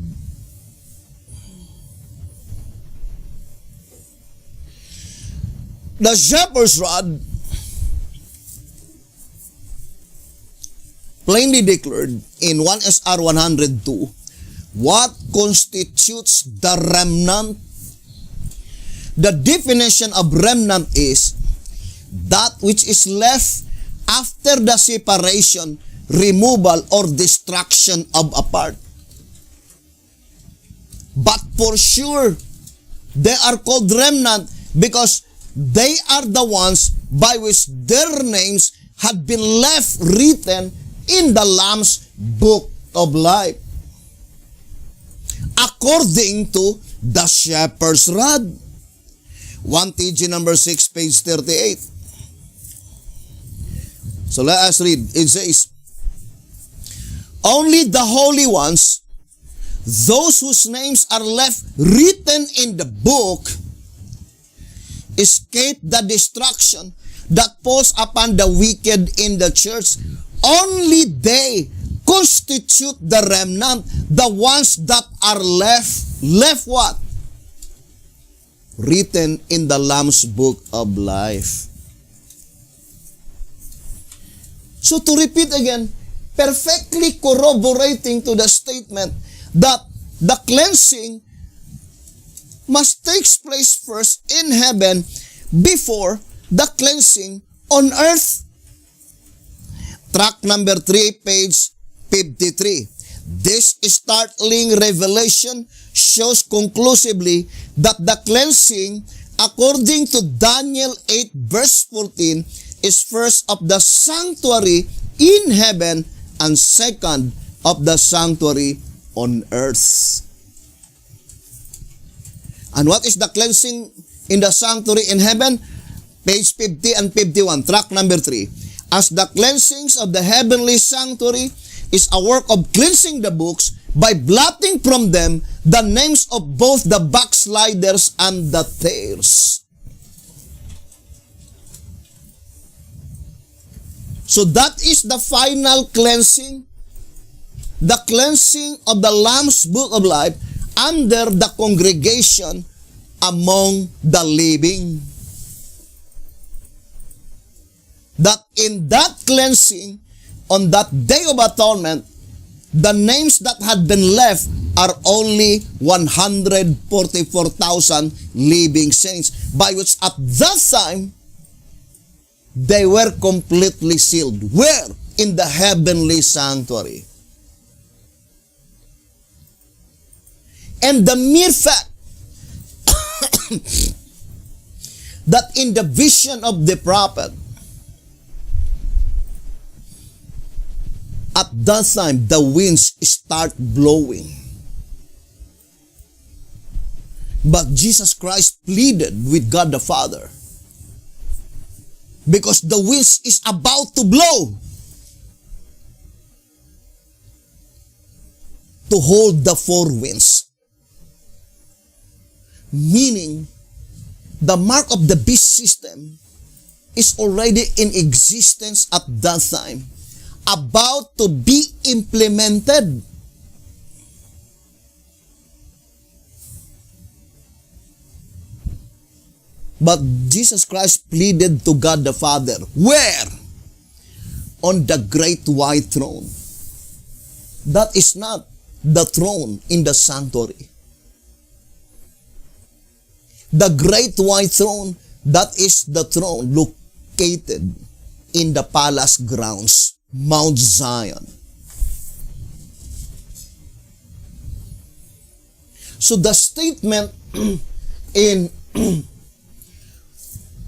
The shepherd's rod plainly declared in 1 SR 102 what constitutes the remnant. The definition of remnant is that which is left after the separation, removal, or destruction of a part. But for sure, they are called remnant because they are the ones by which their names had been left written in the Lamb's book of life, according to the shepherd's rod. 1 TG number 6, page 38. So let us read. It says, only the holy ones, those whose names are left written in the book, escape the destruction that falls upon the wicked in the church. Only they constitute the remnant, the ones that are left. Left what? Written in the Lamb's book of life. So to repeat again, perfectly corroborating to the statement that the cleansing must take place first in heaven before the cleansing on earth. Track number 3, page 53. This startling revelation shows conclusively that the cleansing, according to Daniel 8 verse 14, is first of the sanctuary in heaven and second of the sanctuary on earth. And what is the cleansing in the sanctuary in heaven? Page 50 and 51, track number 3. As the cleansings of the heavenly sanctuary is a work of cleansing the books by blotting from them the names of both the backsliders and the tares. So that is the final cleansing, the cleansing of the Lamb's book of life under the congregation among the living. That in that cleansing, on that day of atonement, the names that had been left are only 144,000 living saints, by which at that time, they were completely sealed. Where? In the heavenly sanctuary. And the mere fact that in the vision of the prophet, at that time, the winds start blowing. But Jesus Christ pleaded with God the Father because the wind is about to blow to hold the four winds. Meaning, the mark of the beast system is already in existence at that time, about to be implemented. But Jesus Christ pleaded to God the Father. Where? On the great white throne. That is not the throne in the sanctuary. The great white throne, that is the throne located in the palace grounds, Mount Zion. So the statement in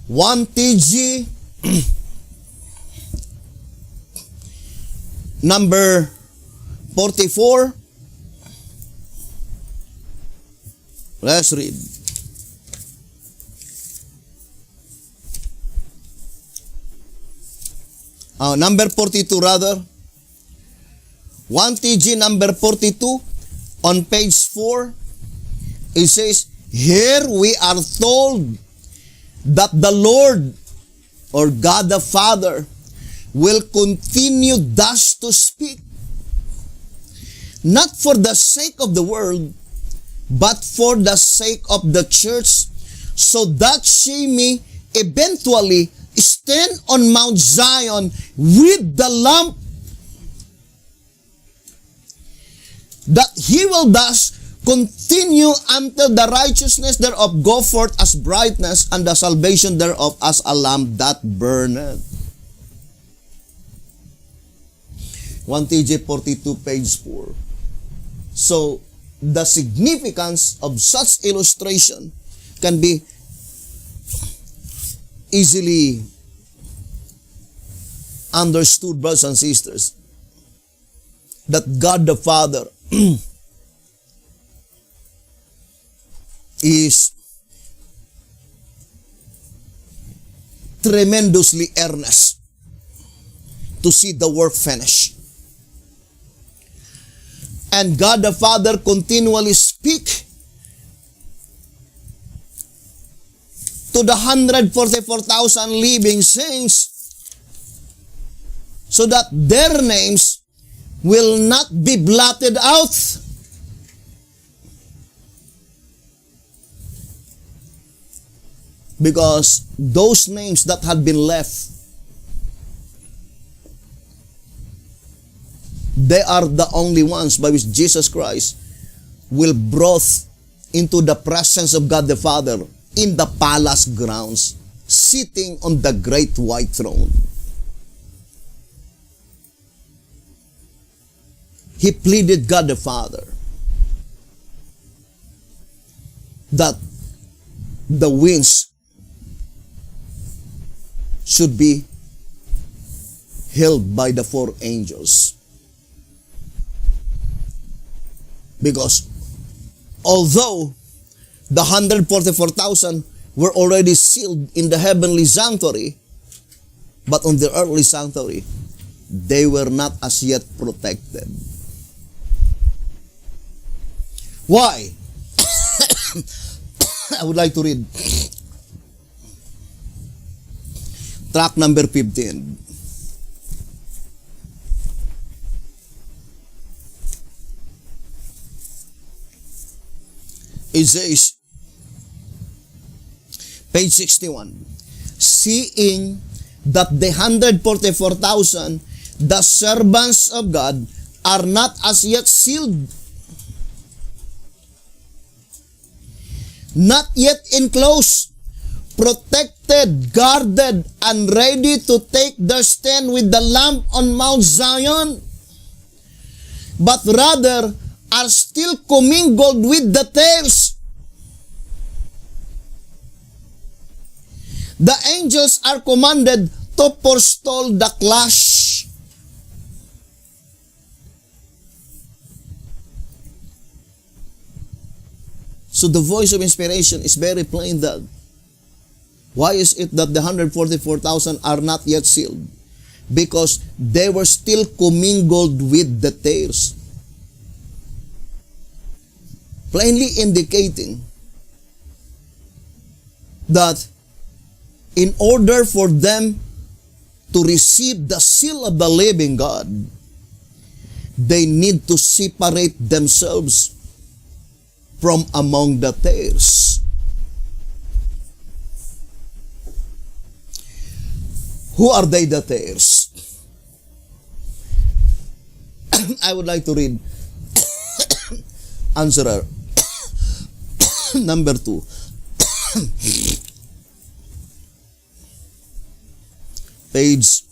1 TG number 44. Let's read. Number 42 rather. 1 TG number 42 on page 4. It says, here we are told that the Lord or God the Father will continue thus to speak, not for the sake of the world, but for the sake of the church, so that she may eventually stand on Mount Zion with the Lamb, that he will thus continue until the righteousness thereof go forth as brightness, and the salvation thereof as a lamp that burneth. 1 TJ 42, page 4. So, the significance of such illustration can be easily understood, brothers and sisters, that God the Father is tremendously earnest to see the work finished. And God the Father continually speak to the 144,000 living saints so that their names will not be blotted out. Because those names that had been left, they are the only ones by which Jesus Christ will brought into the presence of God the Father in the palace grounds, sitting on the great white throne. He pleaded God the Father that the winds should be held by the four angels. Because although the 144,000 were already sealed in the heavenly sanctuary, but on the earthly sanctuary, they were not as yet protected. Why? I would like to read track number 15. It says, page 61, seeing that the 144,000, the servants of God, are not as yet sealed, not yet enclosed, protected, guarded, and ready to take their stand with the Lamb on Mount Zion, but rather are still commingled with the tails. The angels are commanded to forestall the clash. So the voice of inspiration is very plain that Why is it that the 144,000 are not yet sealed? Because they were still commingled with the tares. Plainly indicating that in order for them to receive the seal of the living God, they need to separate themselves from among the tares. Who are they, the tares? I would like to read answerer number 2. Page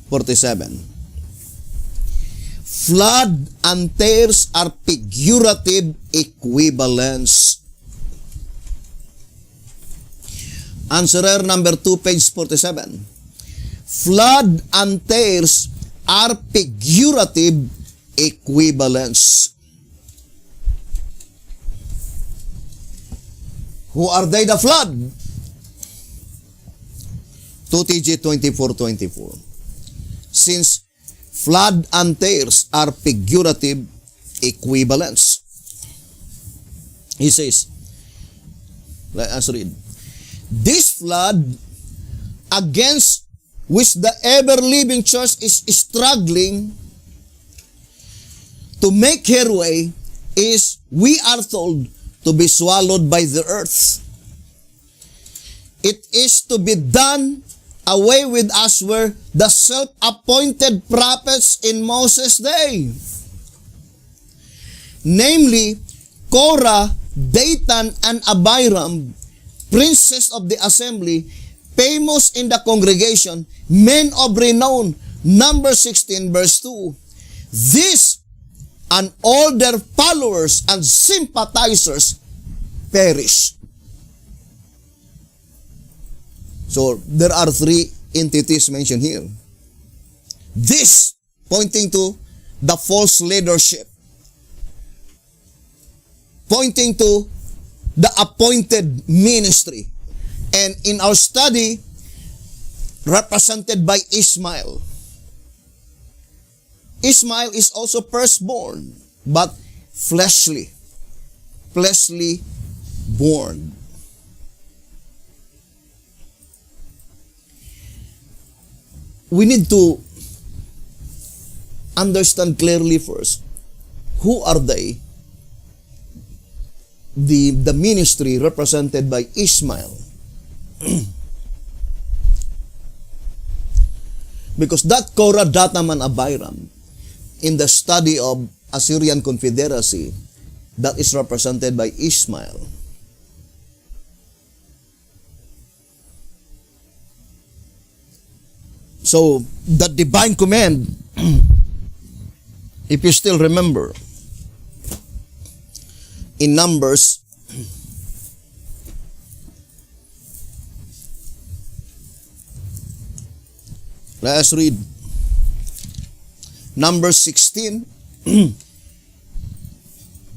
47. Flood and tares are figurative equivalents. Answerer number 2, page 47. Flood and tares are figurative equivalents. Who are they, the flood? 2TG 24:24. Since flood and tares are figurative equivalents, he says, let us read. This flood against which the ever-living church is struggling to make headway is, we are told, to be swallowed by the earth. It is to be done away with as were the self-appointed prophets in Moses' day. Namely, Korah, Dathan, and Abiram, princes of the assembly, famous in the congregation, men of renown. Number 16, verse 2. This and all their followers and sympathizers perish. So, there are 3 entities mentioned here. This, pointing to the false leadership. Pointing to the appointed ministry. And in our study, represented by Ishmael. Ishmael is also firstborn, but fleshly born. We need to understand clearly first, who are they? The ministry represented by Ishmael. Because that Korah, Dathan, and Abiram, in the study of Assyrian Confederacy, that is represented by Ishmael. So, the divine command, if you still remember, in Numbers, let us read Numbers 16,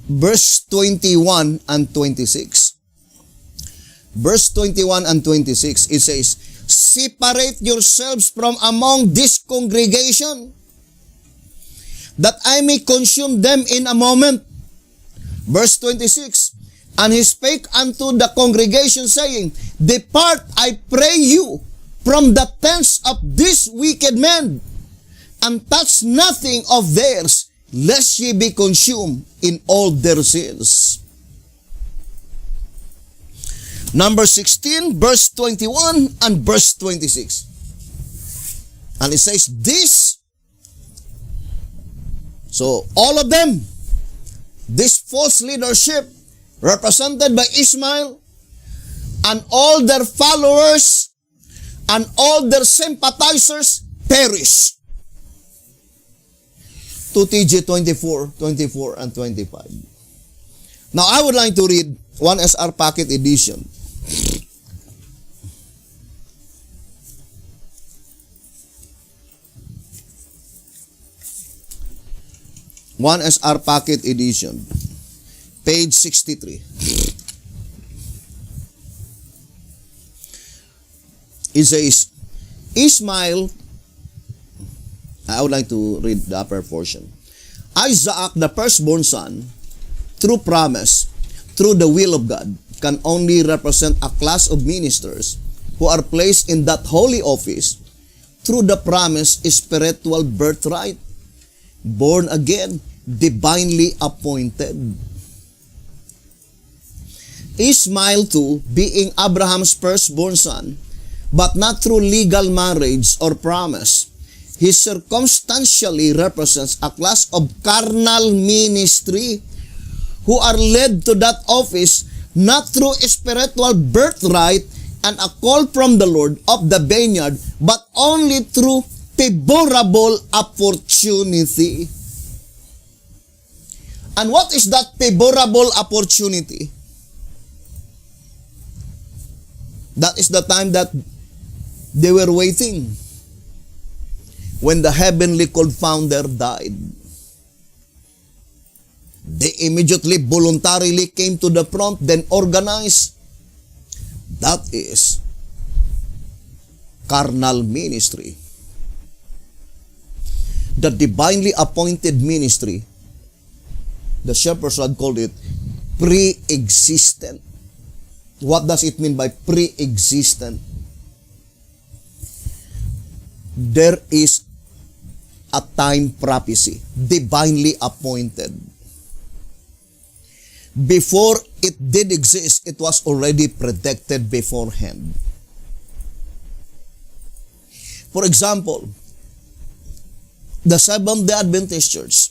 verse 21 and 26. Verse 21 and 26, it says, separate yourselves from among this congregation, that I may consume them in a moment. Verse 26, and he spake unto the congregation, saying, depart, I pray you, from the tents of these wicked men, and touch nothing of theirs, lest ye be consumed in all their sins. Number 16, verse 21 and verse 26. And it says this. So, all of them, this false leadership, represented by Ishmael, and all their followers, and all their sympathizers, perish. 2TG 24 and 25. Now, I would like to read 1SR Packet Edition. One SR Packet Edition, page 63. It says, Ishmael, I would like to read the upper portion. Isaac, the firstborn son, through promise, through the will of God, can only represent a class of ministers who are placed in that holy office through the promise spiritual birthright, born again, divinely appointed. Ishmael too, being Abraham's firstborn son, but not through legal marriage or promise, he circumstantially represents a class of carnal ministry who are led to that office not through spiritual birthright and a call from the Lord of the vineyard, but only through favorable opportunity. And what is that favorable opportunity? That is the time that they were waiting when the heavenly called founder died. They immediately voluntarily came to the front, then organized. That is carnal ministry. The divinely appointed ministry, the shepherds had called it pre-existent. What does it mean by pre-existent? There is a time prophecy, divinely appointed. Before it did exist, it was already predicted beforehand. For example, the Seventh-day Adventist Church.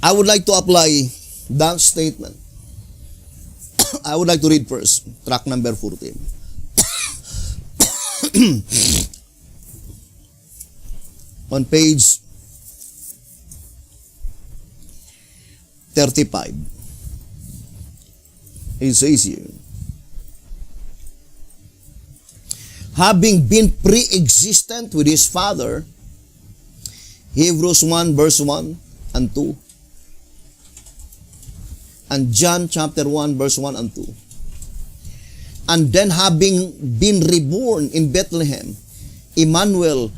I would like to apply that statement. I would like to read first, track number 14. On page 35. It says here, having been pre-existent with his Father, Hebrews 1 verse 1 and 2, and John chapter 1 verse 1 and 2. And then having been reborn in Bethlehem, Emmanuel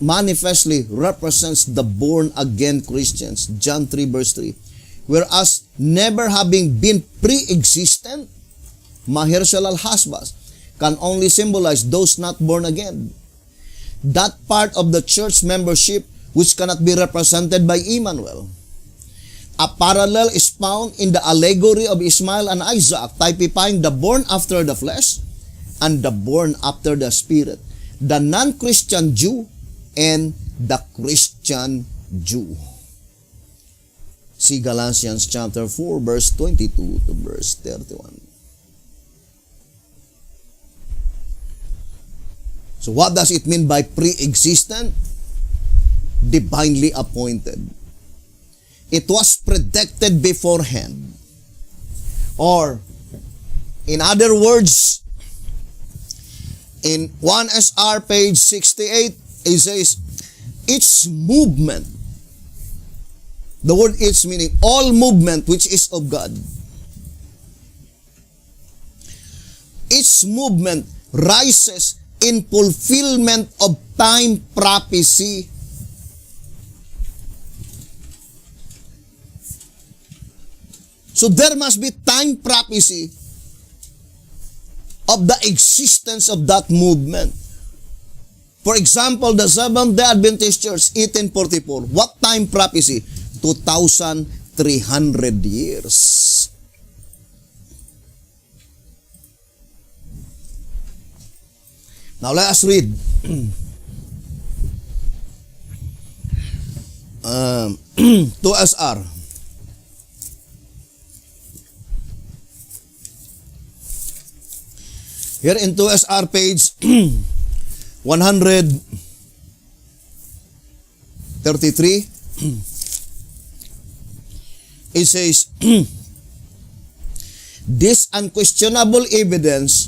manifestly represents the born-again Christians, John 3 verse 3. Whereas never having been pre-existent, Mahir Shalal Hasbas, can only symbolize those not born again. That part of the church membership which cannot be represented by Emmanuel. A parallel is found in the allegory of Ishmael and Isaac, typifying the born after the flesh and the born after the spirit, the non-Christian Jew and the Christian Jew. See Galatians chapter 4 verse 22 to verse 31. So what does it mean by pre-existent? Divinely appointed. It was predicted beforehand. Or, in other words, in 1SR page 68, it says, its movement. The word its meaning all movement which is of God. Its movement rises in fulfillment of time prophecy. So there must be time prophecy of the existence of that movement. For example, the Seventh-day Adventist Church, 1844. What time prophecy? 2,300 years. Now let us read. 2SR. Here in 2SR page 133, it says, this unquestionable evidence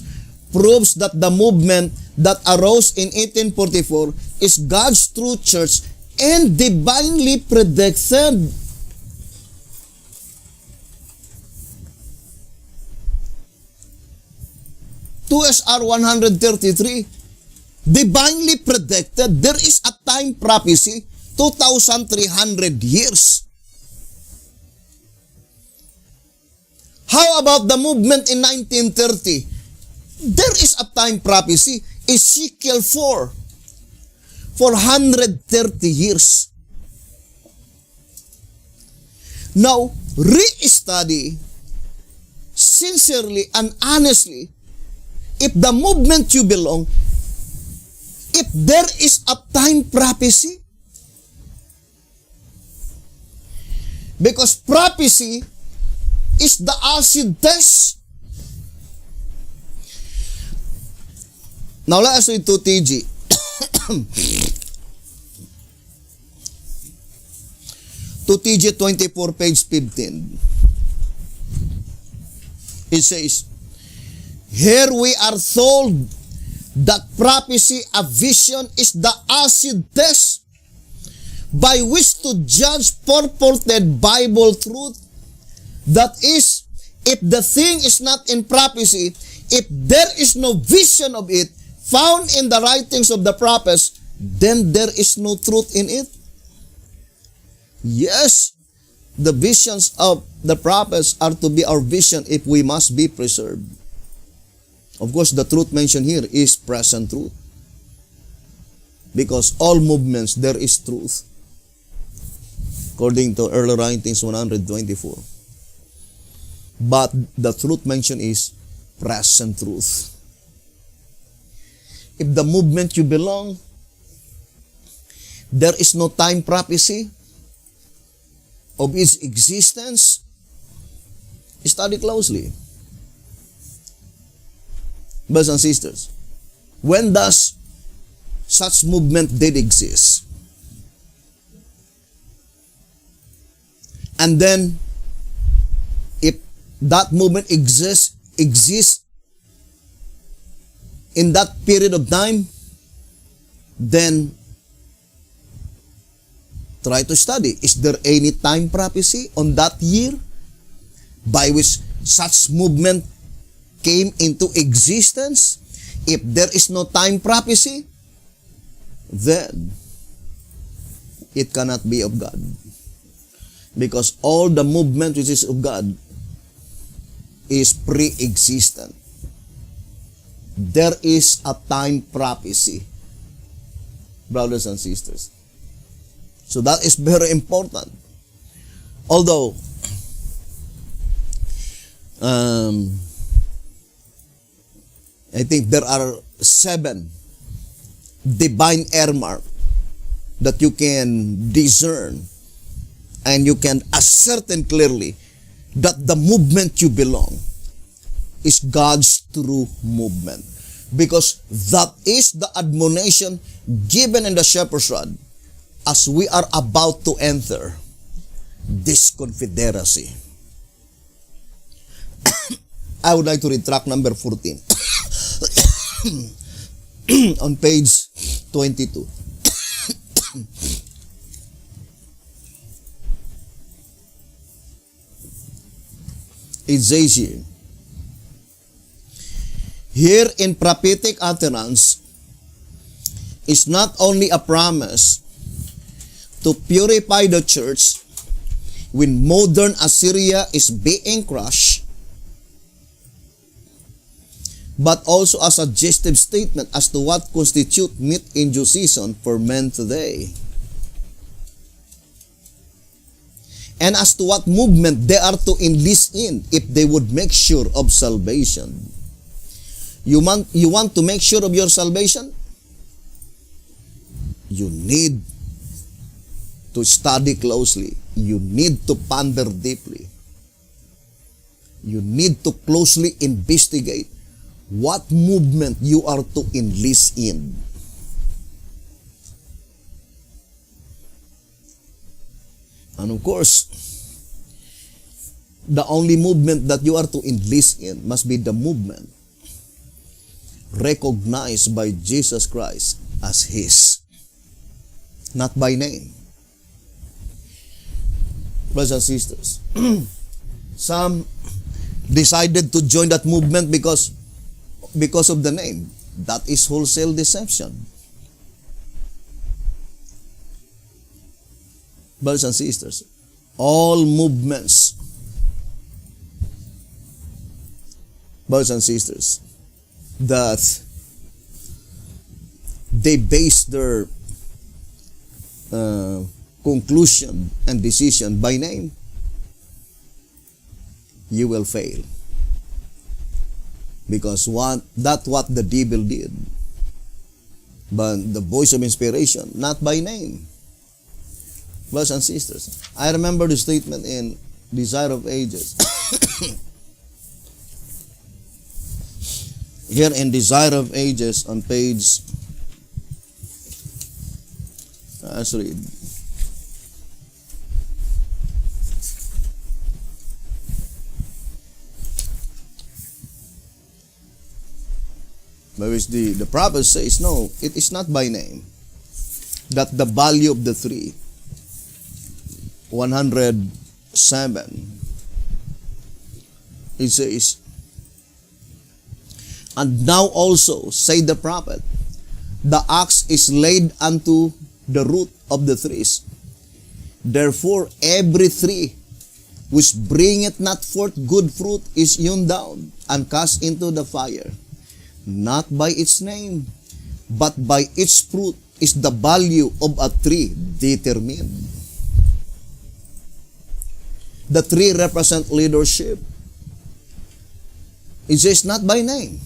proves that the movement that arose in 1844 is God's true church and divinely predicted. 2SR 133, divinely predicted there is a time prophecy, 2,300 years. How about the movement in 1930? There is a time prophecy, Ezekiel 4, 430 years. Now, re-study sincerely and honestly if the movement you belong, if there is a time prophecy. Because prophecy is the acid test. Now let us read 2TG. 2TG 24, page 15. It says, here we are told that prophecy, a vision, is the acid test by which to judge purported Bible truth. That is, if the thing is not in prophecy, if there is no vision of it found in the writings of the prophets, then there is no truth in it. Yes, the visions of the prophets are to be our vision if we must be preserved. Of course, the truth mentioned here is present truth. Because all movements, there is truth. According to early writings 124. But the truth mentioned is present truth. If the movement you belong, there is no time prophecy of its existence, study closely. Brothers and sisters, when does such movement did exist? And then, if that movement exists in that period of time, then try to study. Is there any time prophecy on that year by which such movement came into existence? If there is no time prophecy, then it cannot be of God. Because all the movement which is of God is pre-existent. There is a time prophecy, brothers and sisters. So that is very important. Although, I think there are 7 divine earmarks that you can discern and you can ascertain clearly that the movement you belong is God's true movement. Because that is the admonition given in the shepherd's rod as we are about to enter this confederacy. I would like to read track number 14 on page 22. It says here in prophetic utterance is not only a promise to purify the church when modern Assyria is being crushed, but also a suggestive statement as to what constitutes meat in due season for men today. And as to what movement they are to enlist in if they would make sure of salvation. You want to make sure of your salvation? You need to study closely. You need to ponder deeply. You need to closely investigate what movement you are to enlist in. And of course, the only movement that you are to enlist in must be the movement recognized by Jesus Christ as His, not by name. Brothers and sisters, some decided to join that movement because because of the name. That is wholesale deception. Brothers and sisters, all movements, brothers and sisters, that they base their conclusion and decision by name, you will fail. Because that's what the devil did. But the voice of inspiration, not by name. Brothers and sisters, I remember the statement in Desire of Ages. Here in Desire of Ages on page, let's read. Whereas the prophet says, no, it is not by name. That the value of the three, 107, it says, and now also, say the prophet, the axe is laid unto the root of the trees. Therefore, every tree which bringeth not forth good fruit is hewn down and cast into the fire. Not by its name, but by its fruit is the value of a tree determined. The tree represent leadership. It says not by name,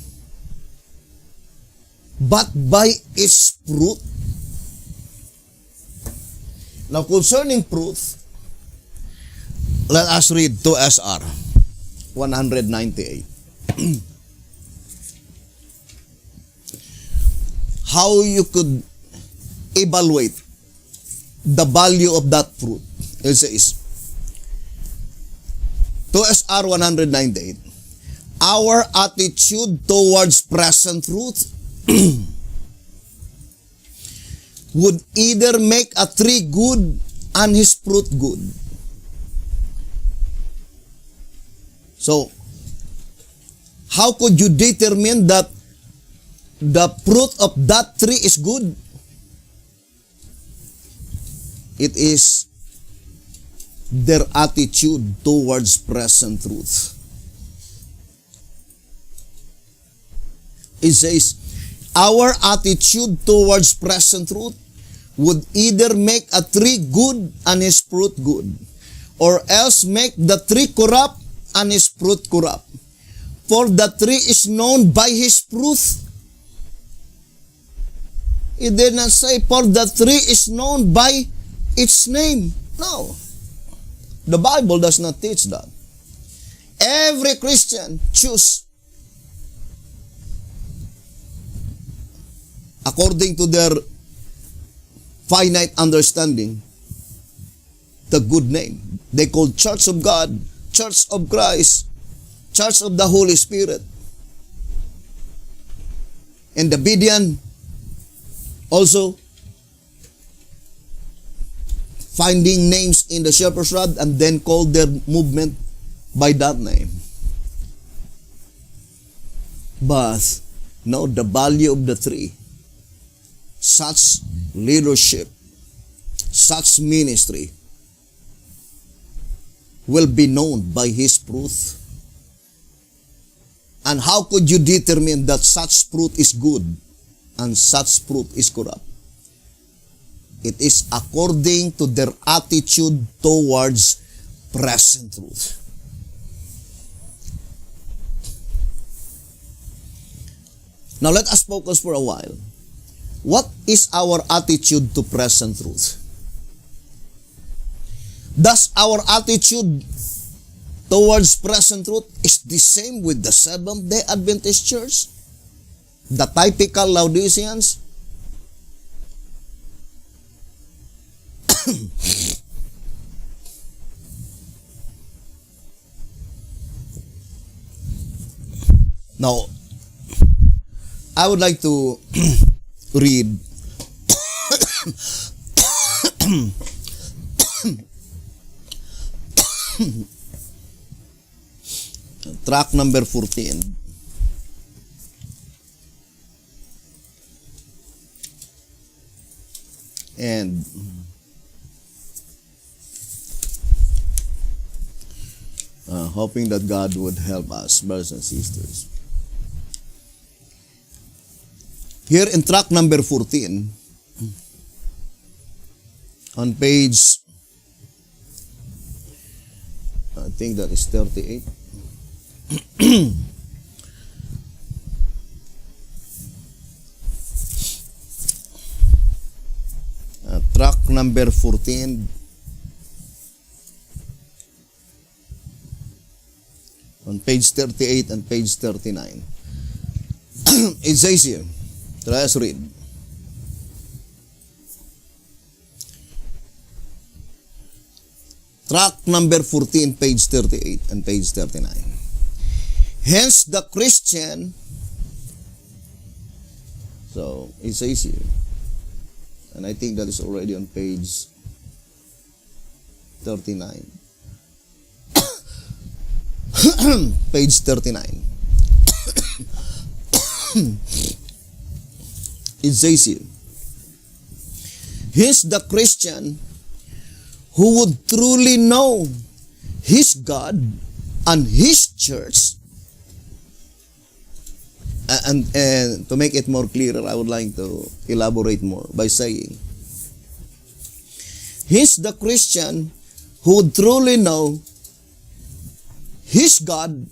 but by its fruit. Now concerning fruit, let us read 2 SR 198. How you could evaluate the value of that fruit. It says, 2 SR 198, our attitude towards present truth would either make a tree good and his fruit good. So, how could you determine that the fruit of that tree is good? It is their attitude towards present truth. It says, our attitude towards present truth would either make a tree good and his fruit good, or else make the tree corrupt and his fruit corrupt. For the tree is known by his fruit. It did not say, for the tree is known by its name. No. The Bible does not teach that. Every Christian choose according to their finite understanding the good name. They call Church of God, Church of Christ, Church of the Holy Spirit. And the Bedean also finding names in the shepherd's rod and then called their movement by that name. But no, the value of the tree, such leadership, such ministry will be known by his fruit. And how could you determine that such fruit is good and such fruit is corrupt? It is according to their attitude towards present truth. Now let us focus for a while. What is our attitude to present truth? Does our attitude towards present truth is the same with the Seventh-day Adventist Church? The typical Laodiceans? Now, I would like to read track number 14. And hoping that God would help us, brothers and sisters. Here in track number 14, on page, I think that is 38. Track number 14, on page 38 and page 39. It says here, let us read. Track number 14, page 38 and page 39. Hence the Christian, so it says here, and I think that is already on page 39. Page 39. It says here, he's the Christian who would truly know his God and his church. And to make it more clearer, I would like to elaborate more by saying, he's the Christian who would truly know his God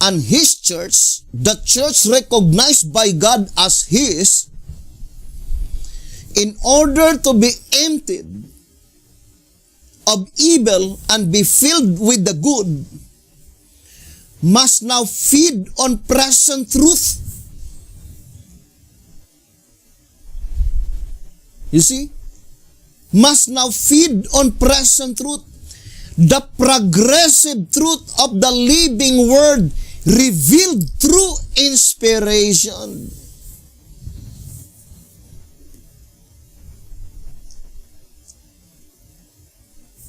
and his church, the church recognized by God as his, in order to be emptied of evil and be filled with the good, must now feed on present truth. You see? Must now feed on present truth. The progressive truth of the living word revealed through inspiration.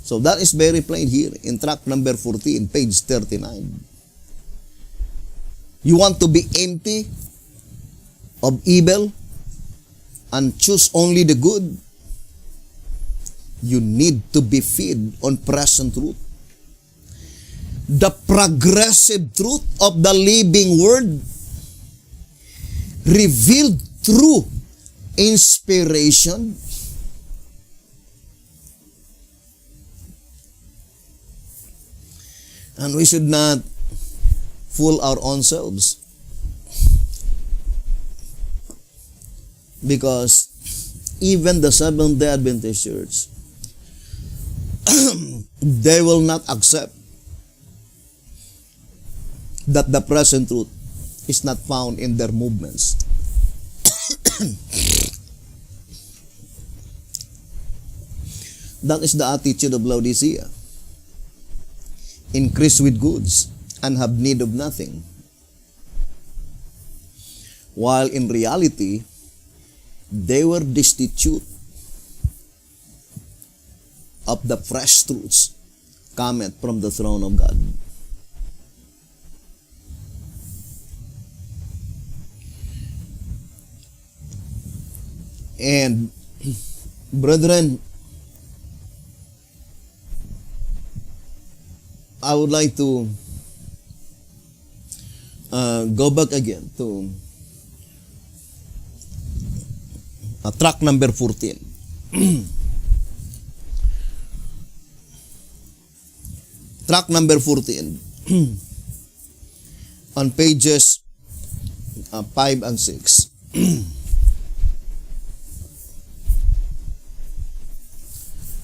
So that is very plain here in track number 14, page 39. You want to be empty of evil and choose only the good? You need to be fed on present truth. The progressive truth of the living word revealed through inspiration. And we should not fool our own selves, because even the Seventh-day Adventist Church, they will not accept that the present truth is not found in their movements. That is the attitude of Laodicea. Increase with goods and have need of nothing. While in reality, they were destitute of the fresh truths cometh from the throne of God. And brethren, I would like to go back again to track number 14. Track number 14 on pages 5 and 6.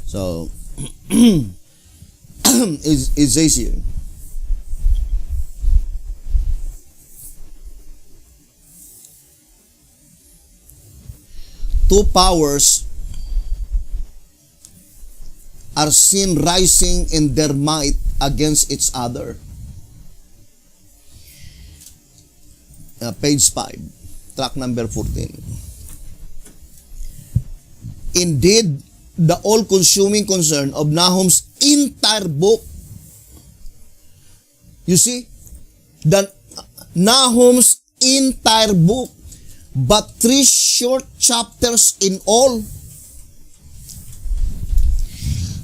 So, it says here, two powers are seen rising in their might against each other. Page 5, track number 14. Indeed, the all-consuming concern of Nahum's entire book. You see, the Nahum's entire book but 3 short chapters in all,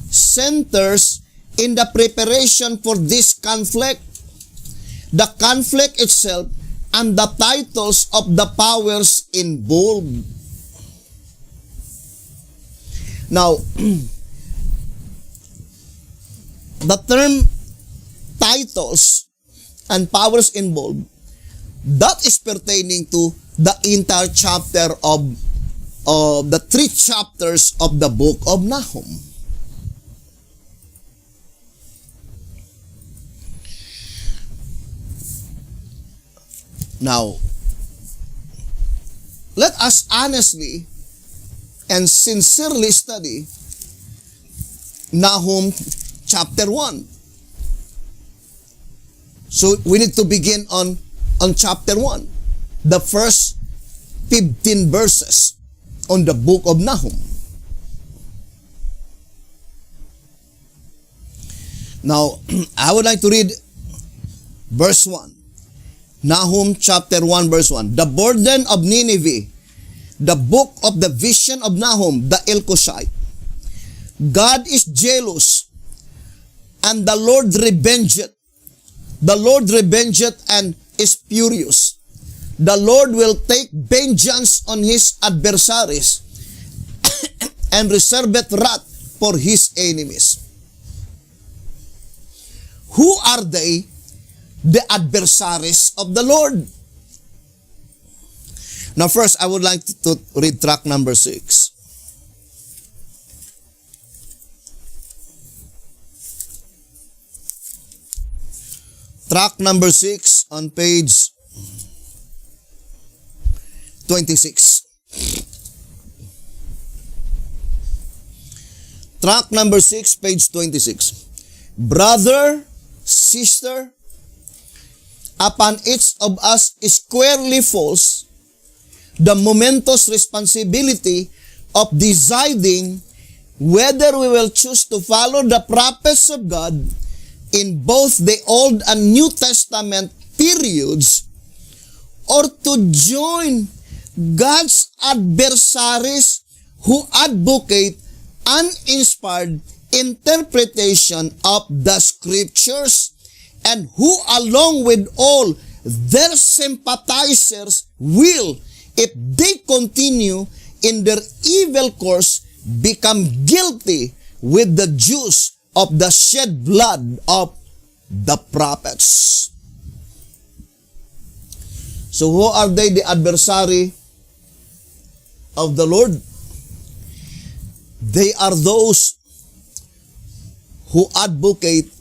centers in the preparation for this conflict, the conflict itself, and the titles of the powers involved. Now, the term titles and powers involved, that is pertaining to the entire chapter of the 3 chapters of the book of Nahum. Now, let us honestly and sincerely study Nahum chapter 1. So we need to begin on chapter 1, the first 15 verses on the book of Nahum. Now, I would like to read verse 1. Nahum chapter 1 verse 1. The burden of Nineveh, the book of the vision of Nahum the Elkoshite. God is jealous, and the Lord revengeth. The Lord revengeth and is furious. The Lord will take vengeance on his adversaries and reserveth wrath for his enemies. Who are they? The adversaries of the Lord. Now first, I would like to read track number 6. Track number 6 on page 26. Track number 6, page 26. Brother, sister, upon each of us squarely falls the momentous responsibility of deciding whether we will choose to follow the prophets of God in both the Old and New Testament periods, or to join God's adversaries who advocate uninspired interpretation of the scriptures, and who along with all their sympathizers will, if they continue in their evil course, become guilty with the juice of the shed blood of the prophets. So who are they? The adversary of the Lord? They are those who advocate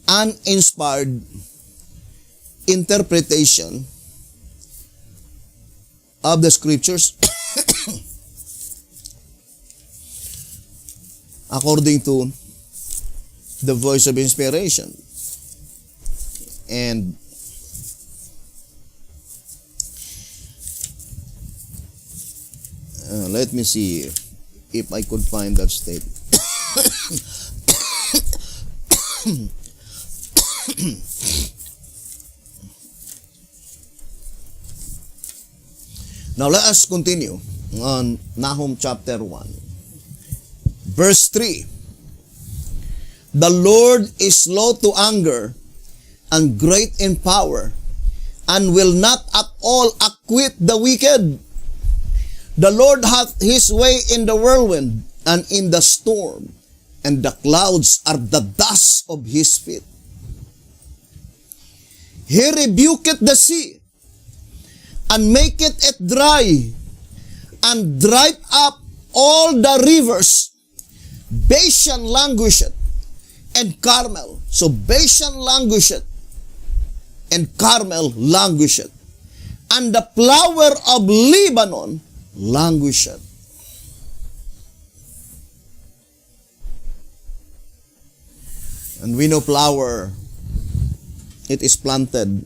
uninspired interpretation of the scriptures according to the voice of inspiration. And let me see if I could find that statement. Now let us continue on Nahum chapter 1. Verse 3. The Lord is slow to anger and great in power, and will not at all acquit the wicked. The Lord hath his way in the whirlwind and in the storm, and the clouds are the dust of his feet. He rebuketh the sea, and maketh it dry, and dried up all the rivers. Bashan languisheth, and Carmel. So Bashan languisheth, and Carmel languisheth, and the flower of Lebanon languisheth. And we know flower, it is planted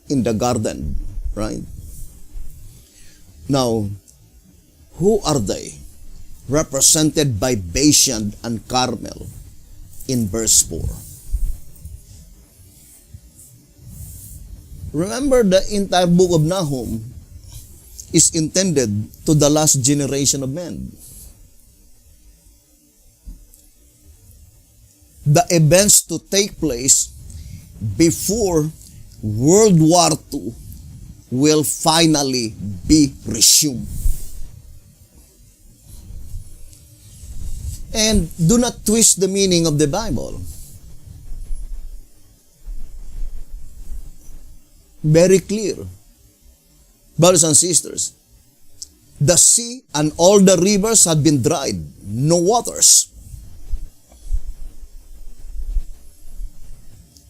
in the garden, right? Now, who are they? Represented by Bashan and Carmel in verse 4. Remember, the entire book of Nahum is intended to the last generation of men. The events to take place before World War II will finally be resumed. And do not twist the meaning of the Bible. Very clear. Brothers and sisters, the sea and all the rivers had been dried, no waters.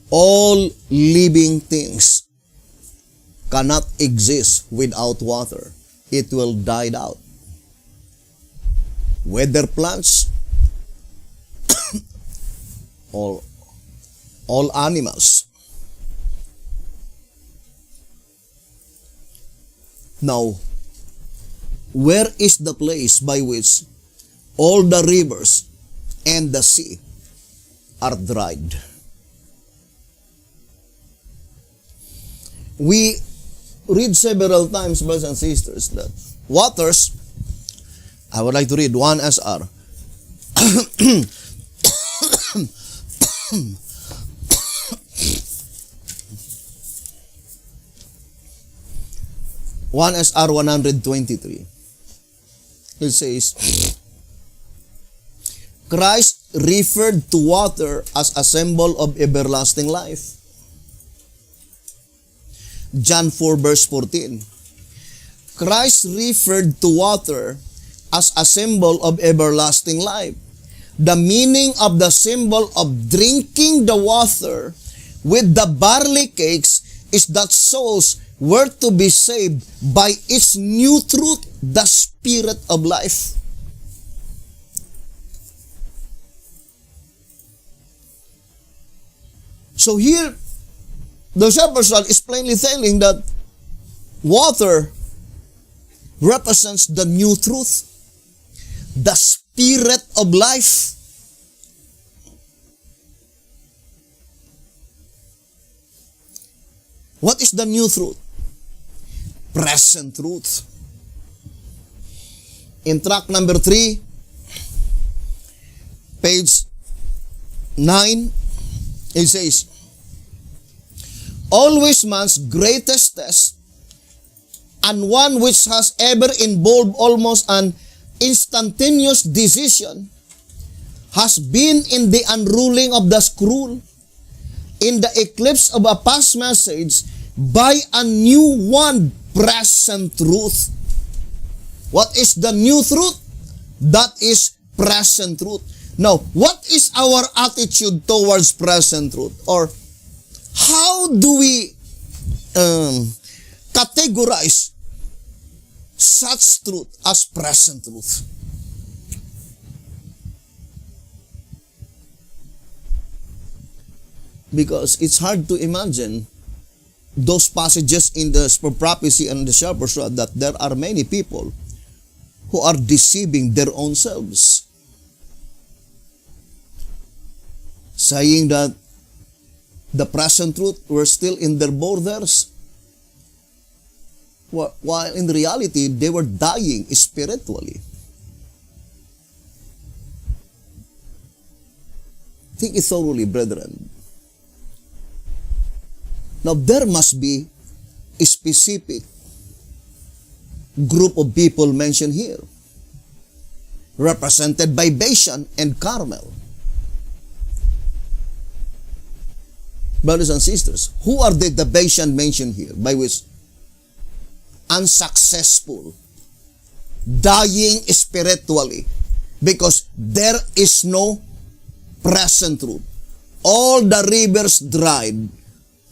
All living things cannot exist without water. It will die out. Whether plants, all animals. Now, where is the place by which all the rivers and the sea are dried? We read several times, brothers and sisters, that waters, I would like to read 1 SR. 1 SR 123. It says, Christ referred to water as a symbol of everlasting life. John 4 verse 14. Christ referred to water as a symbol of everlasting life. The meaning of the symbol of drinking the water with the barley cakes is that souls were to be saved by its new truth, the Spirit of life. So here, the shepherd's rod is plainly telling that water represents the new truth, the Spirit of life. What is the new truth? Present truth. In tract number 3, page 9, it says, always man's greatest test, and one which has ever involved almost an instantaneous decision, has been in the unrolling of the scroll, in the eclipse of a past message, by a new one, present truth. What is the new truth? That is present truth. Now, what is our attitude towards present truth? Or how do we categorize such truth as present truth? Because it's hard to imagine those passages in the prophecy and the shepherd's rod that there are many people who are deceiving their own selves, saying that the present truth were still in their borders, while in reality they were dying spiritually. Think it thoroughly, brethren. Now, there must be a specific group of people mentioned here, represented by Bashan and Carmel. Brothers and sisters, who are the Bashan mentioned here, by which unsuccessful, dying spiritually, because there is no present truth. All the rivers dried,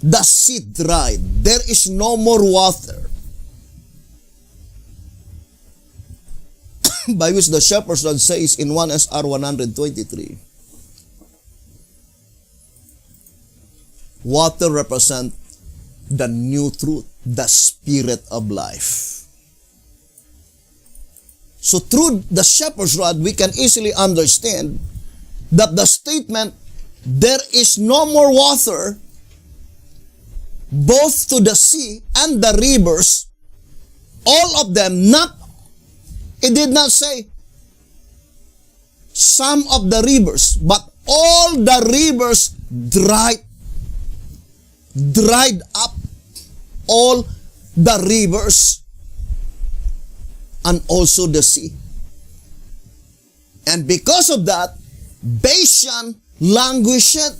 the sea dried, there is no more water. By which the shepherd's rod says in 1 SR 123, water represent the new truth, the Spirit of life. So through the shepherd's rod, we can easily understand that the statement, there is no more water, both to the sea and the rivers, all of them, it did not say some of the rivers, but all the rivers dried up. All the rivers and also the sea. And because of that, Bashan languished.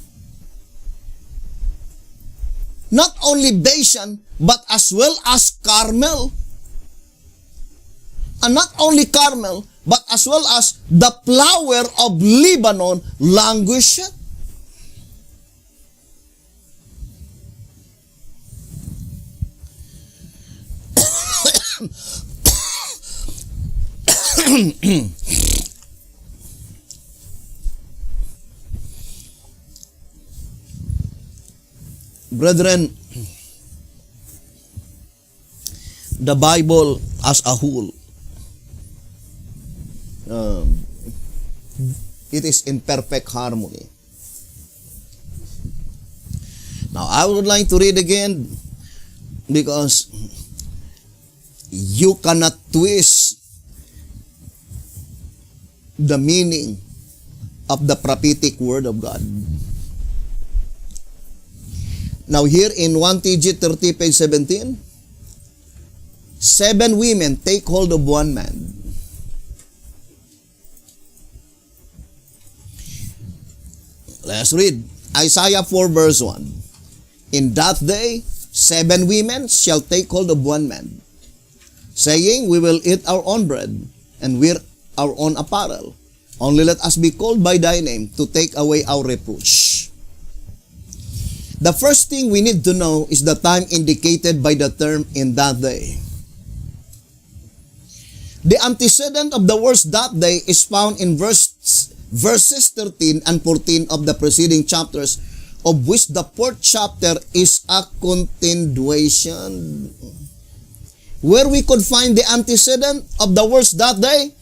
Not only Bashan, but as well as Carmel. And not only Carmel, but as well as the flower of Lebanon languished. Brethren, the Bible as a whole, it is in perfect harmony. Now, I would like to read again because you cannot twist the meaning of the prophetic word of God. Now here in 1 TG 30 page 17, 7 women take hold of one man. Let's read Isaiah 4 verse 1. In that day, 7 women shall take hold of one man, saying, we will eat our own bread and wear our own apparel. Only let us be called by thy name to take away our reproach. The first thing we need to know is the time indicated by the term in that day. The antecedent of the words that day is found in verses 13 and 14 of the preceding chapters, of which the 4th chapter is a continuation. Where we could find the antecedent of the words that day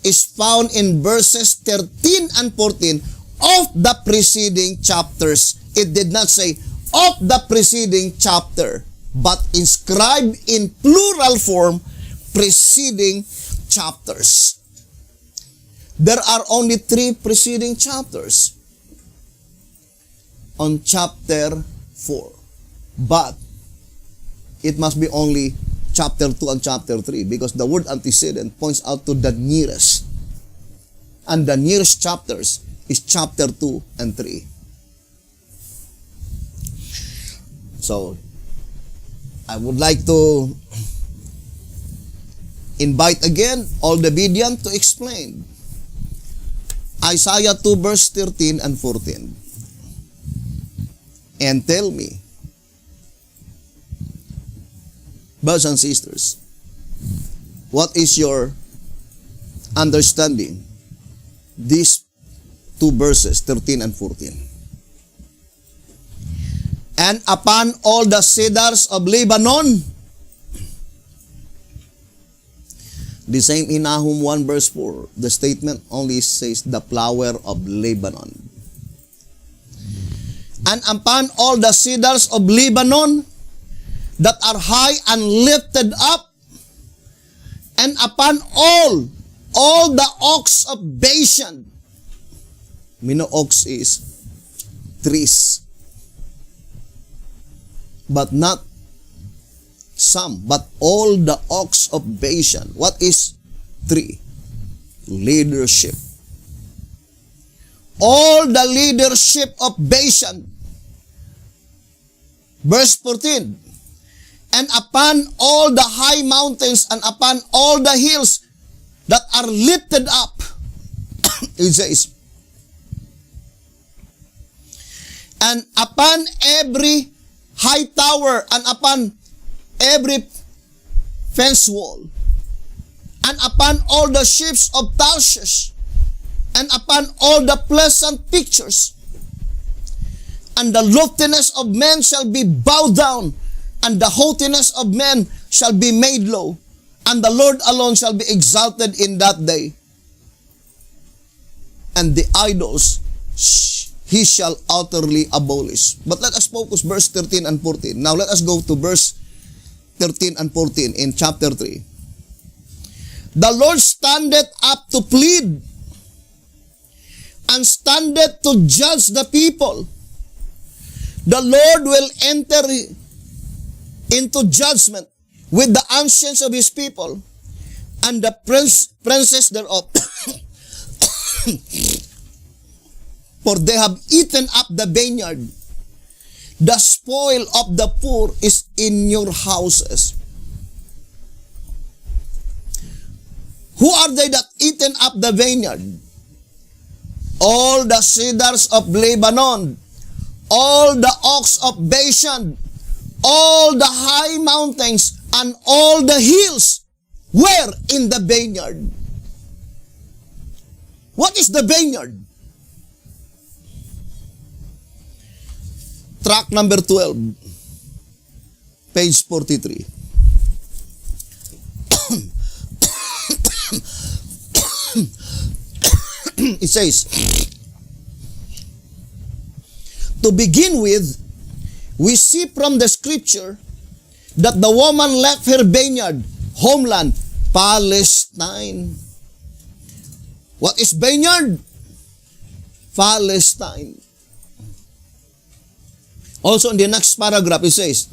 is found in verses 13 and 14 of the preceding chapters. It did not say of the preceding chapter, but inscribed in plural form, preceding chapters. There are only 3 preceding chapters on chapter 4. But it must be only chapter 2 and chapter 3 because the word antecedent points out to the nearest. And the nearest chapters is chapter 2 and 3. So, I would like to invite again all the Bidian to explain Isaiah 2 verse 13 and 14. And tell me, brothers and sisters, what is your understanding? These 2 verses, 13 and 14. And upon all the cedars of Lebanon. The same in Nahum 1 verse 4. The statement only says the flower of Lebanon. And upon all the cedars of Lebanon that are high and lifted up, and upon all the oaks of Bashan. We know oaks is trees. But not some, but all the oaks of Bashan. What is 3? Leadership. All the leadership of Bashan. Verse 14. And upon all the high mountains and upon all the hills that are lifted up, it says, and upon every high tower and upon every fence wall, and upon all the ships of Tarshish, and upon all the pleasant pictures, and the loftiness of men shall be bowed down, and the haughtiness of men shall be made low, and the Lord alone shall be exalted in that day. And the idols he shall utterly abolish. But let us focus verse 13 and 14. Now let us go to verse 13 and 14 in chapter 3. The Lord standeth up to plead, and standeth to judge the people. The Lord will enter into judgment with the ancients of his people, and the princes thereof. For they have eaten up the vineyard. The spoil of the poor is in your houses. Who are they that eaten up the vineyard? All the cedars of Lebanon, all the oaks of Bashan, all the high mountains, and all the hills were in the vineyard. What is the vineyard? Track number 12, page 43. It says, to begin with, we see from the scripture that the woman left her vineyard, homeland, Palestine. What is vineyard? Palestine. Also in the next paragraph, it says,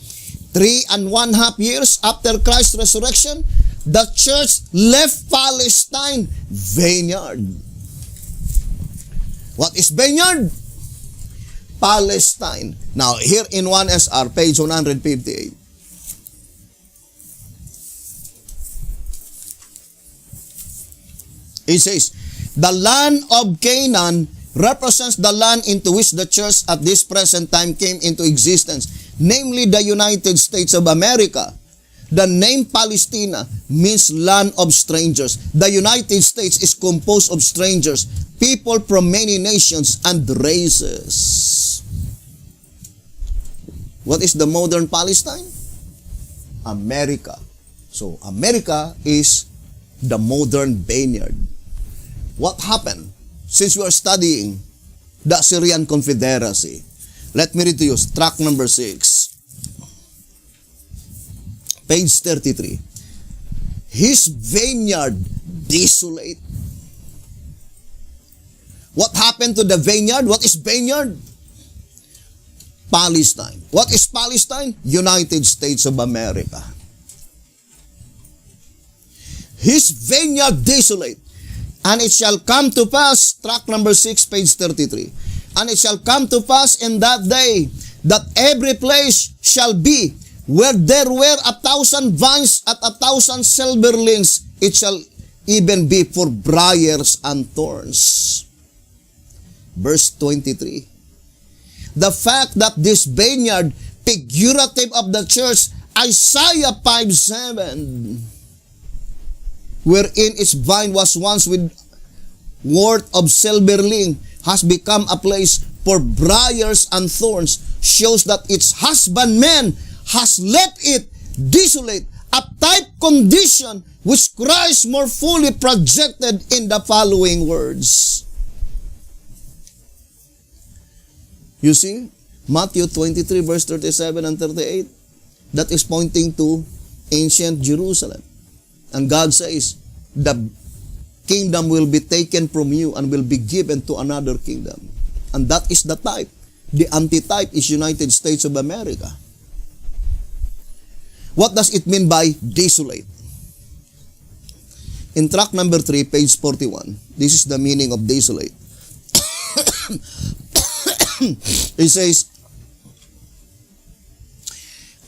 3.5 years after Christ's resurrection, the church left Palestine, vineyard. What is vineyard? Palestine. Now, here in 1SR, page 158. It says, the land of Canaan represents the land into which the church at this present time came into existence, namely the United States of America. The name Palestina means land of strangers. The United States is composed of strangers, people from many nations and races. What is the modern Palestine? America. So, America is the modern vineyard. What happened? Since we are studying the Assyrian Confederacy, let me read to you track number 6. Page 33. His vineyard desolate. What happened to the vineyard? What is vineyard? Palestine. What is Palestine? United States of America. His vineyard desolate. And it shall come to pass, track number 6, page 33. And it shall come to pass in that day that every place shall be where there were 1,000 vines at 1,000 silverlings, it shall even be for briars and thorns. Verse 23. The fact that this vineyard, figurative of the church, Isaiah 5:7, wherein its vine was once with worth of silverling, has become a place for briars and thorns, shows that its husbandman has left it desolate, a type condition which Christ more fully projected in the following words. You see, Matthew 23 verse 37 and 38, that is pointing to ancient Jerusalem. And God says, the kingdom will be taken from you and will be given to another kingdom. And that is the type. The antitype is United States of America. What does it mean by desolate? In track number 3, page 41, this is the meaning of desolate. It says,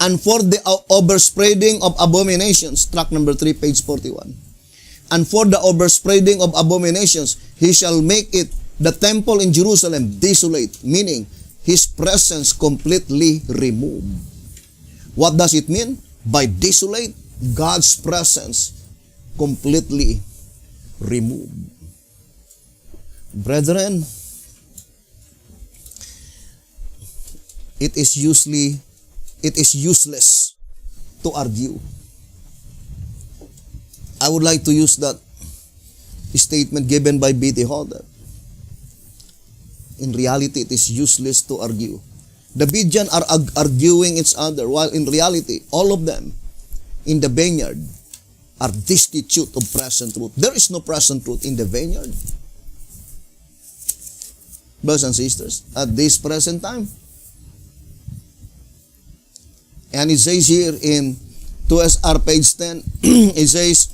and for the overspreading of abominations, track number 3, page 41. And for the overspreading of abominations, he shall make it, the temple in Jerusalem, desolate, meaning his presence completely removed. What does it mean? By desolate, God's presence completely removed. Brethren, it is useless to argue. I would like to use that statement given by B.T. Hodder. In reality, it is useless to argue. The Bijan are arguing each other, while in reality, all of them in the vineyard are destitute of present truth. There is no present truth in the vineyard. Brothers and sisters, at this present time. And it says here in 2SR page 10, it says,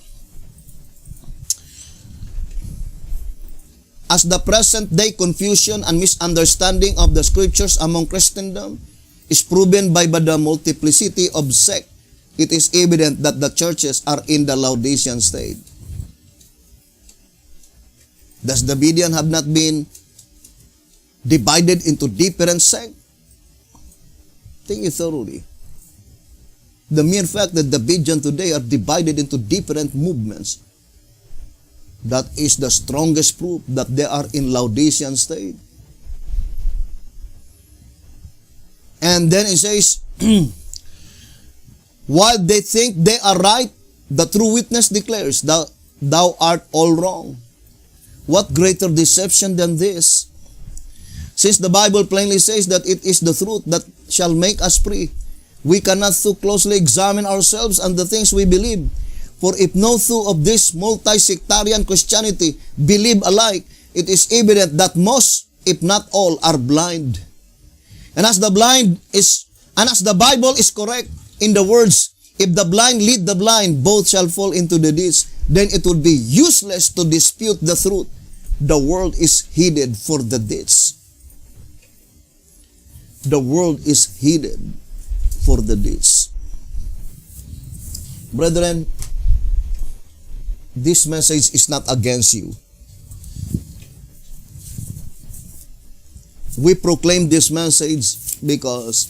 as the present day confusion and misunderstanding of the scriptures among Christendom is proven by the multiplicity of sects, it is evident that the churches are in the Laodicean state. Does the Bedean have not been divided into different sects? Think it thoroughly. The mere fact that the Bedean today are divided into different movements, that is the strongest proof that they are in Laodicean state. And then it says, while they think they are right, the true witness declares, thou art all wrong. What greater deception than this? Since the Bible plainly says that it is the truth that shall make us free, we cannot too closely examine ourselves and the things we believe. For if no two of this multi-sectarian Christianity believe alike, it is evident that most, if not all, are blind. And as the Bible is correct in the words, if the blind lead the blind, both shall fall into the ditch, then it would be useless to dispute the truth. The world is headed for the ditch. The world is headed for the ditch. Brethren, this message is not against you. We proclaim this message because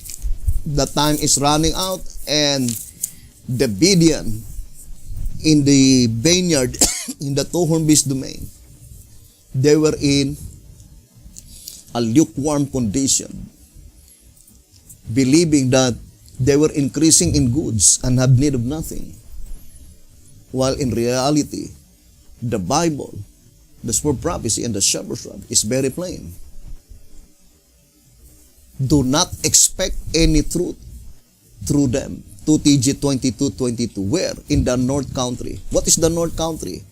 the time is running out and the Bedean in the vineyard in the Tohornbys domain, they were in a lukewarm condition, believing that they were increasing in goods and have need of nothing. While in reality, the Bible, the Spirit of prophecy, and the shepherd's rod is very plain. Do not expect any truth through them. 2 TG 22:22. Where? In the North Country. What is the North Country?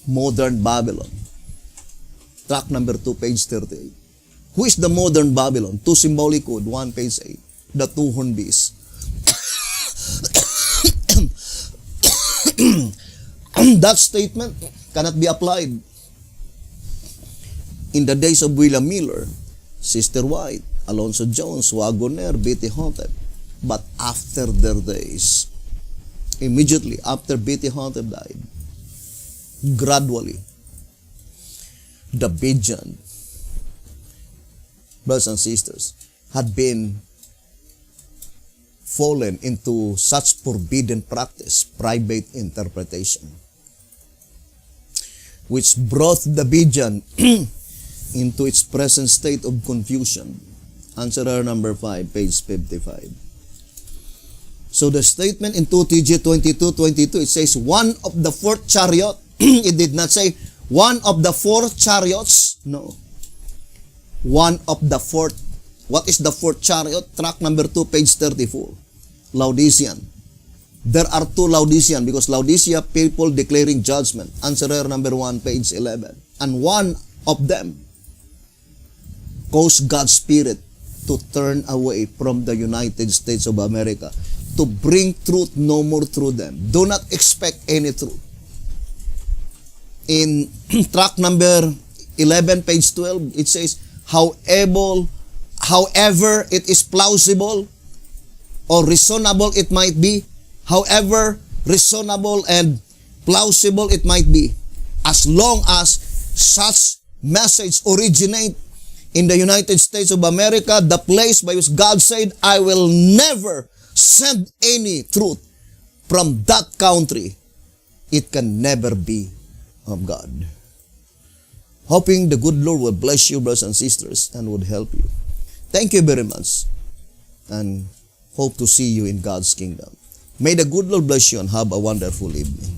Modern Babylon. Track number 2, page 38. Who is the modern Babylon? 2 symbolic code, 1 page 8. The Tohornbys. That statement cannot be applied in the days of William Miller, Sister White, Alonzo Jones, Wagoner, B.T. Hotep. But after their days, immediately after B.T. Hotep died, gradually, the Bedean, brothers and sisters, had been fallen into such forbidden practice, private interpretation, which brought the Bedean into its present state of confusion. Answerer number 5, page 55. So the statement in 2 TG 22:22, it says, one of the fourth chariot. It did not say, one of the four chariots. No. One of the fourth. What is the fourth chariot? Track number 2, page 34. Laodicean. There are 2 Laodicean because Laodicea people declaring judgment. Answerer number 1, page 11. And one of them caused God's Spirit to turn away from the United States of America, to bring truth no more through them. Do not expect any truth. In track number 11, page 12, it says, however it is plausible or reasonable it might be, however reasonable and plausible it might be, as long as such message originate in the United States of America, the place by which God said, I will never send any truth from that country, it can never be of God. Hoping the good Lord will bless you, brothers and sisters, and would help you. Thank you very much, and hope to see you in God's kingdom. May the good Lord bless you and have a wonderful evening.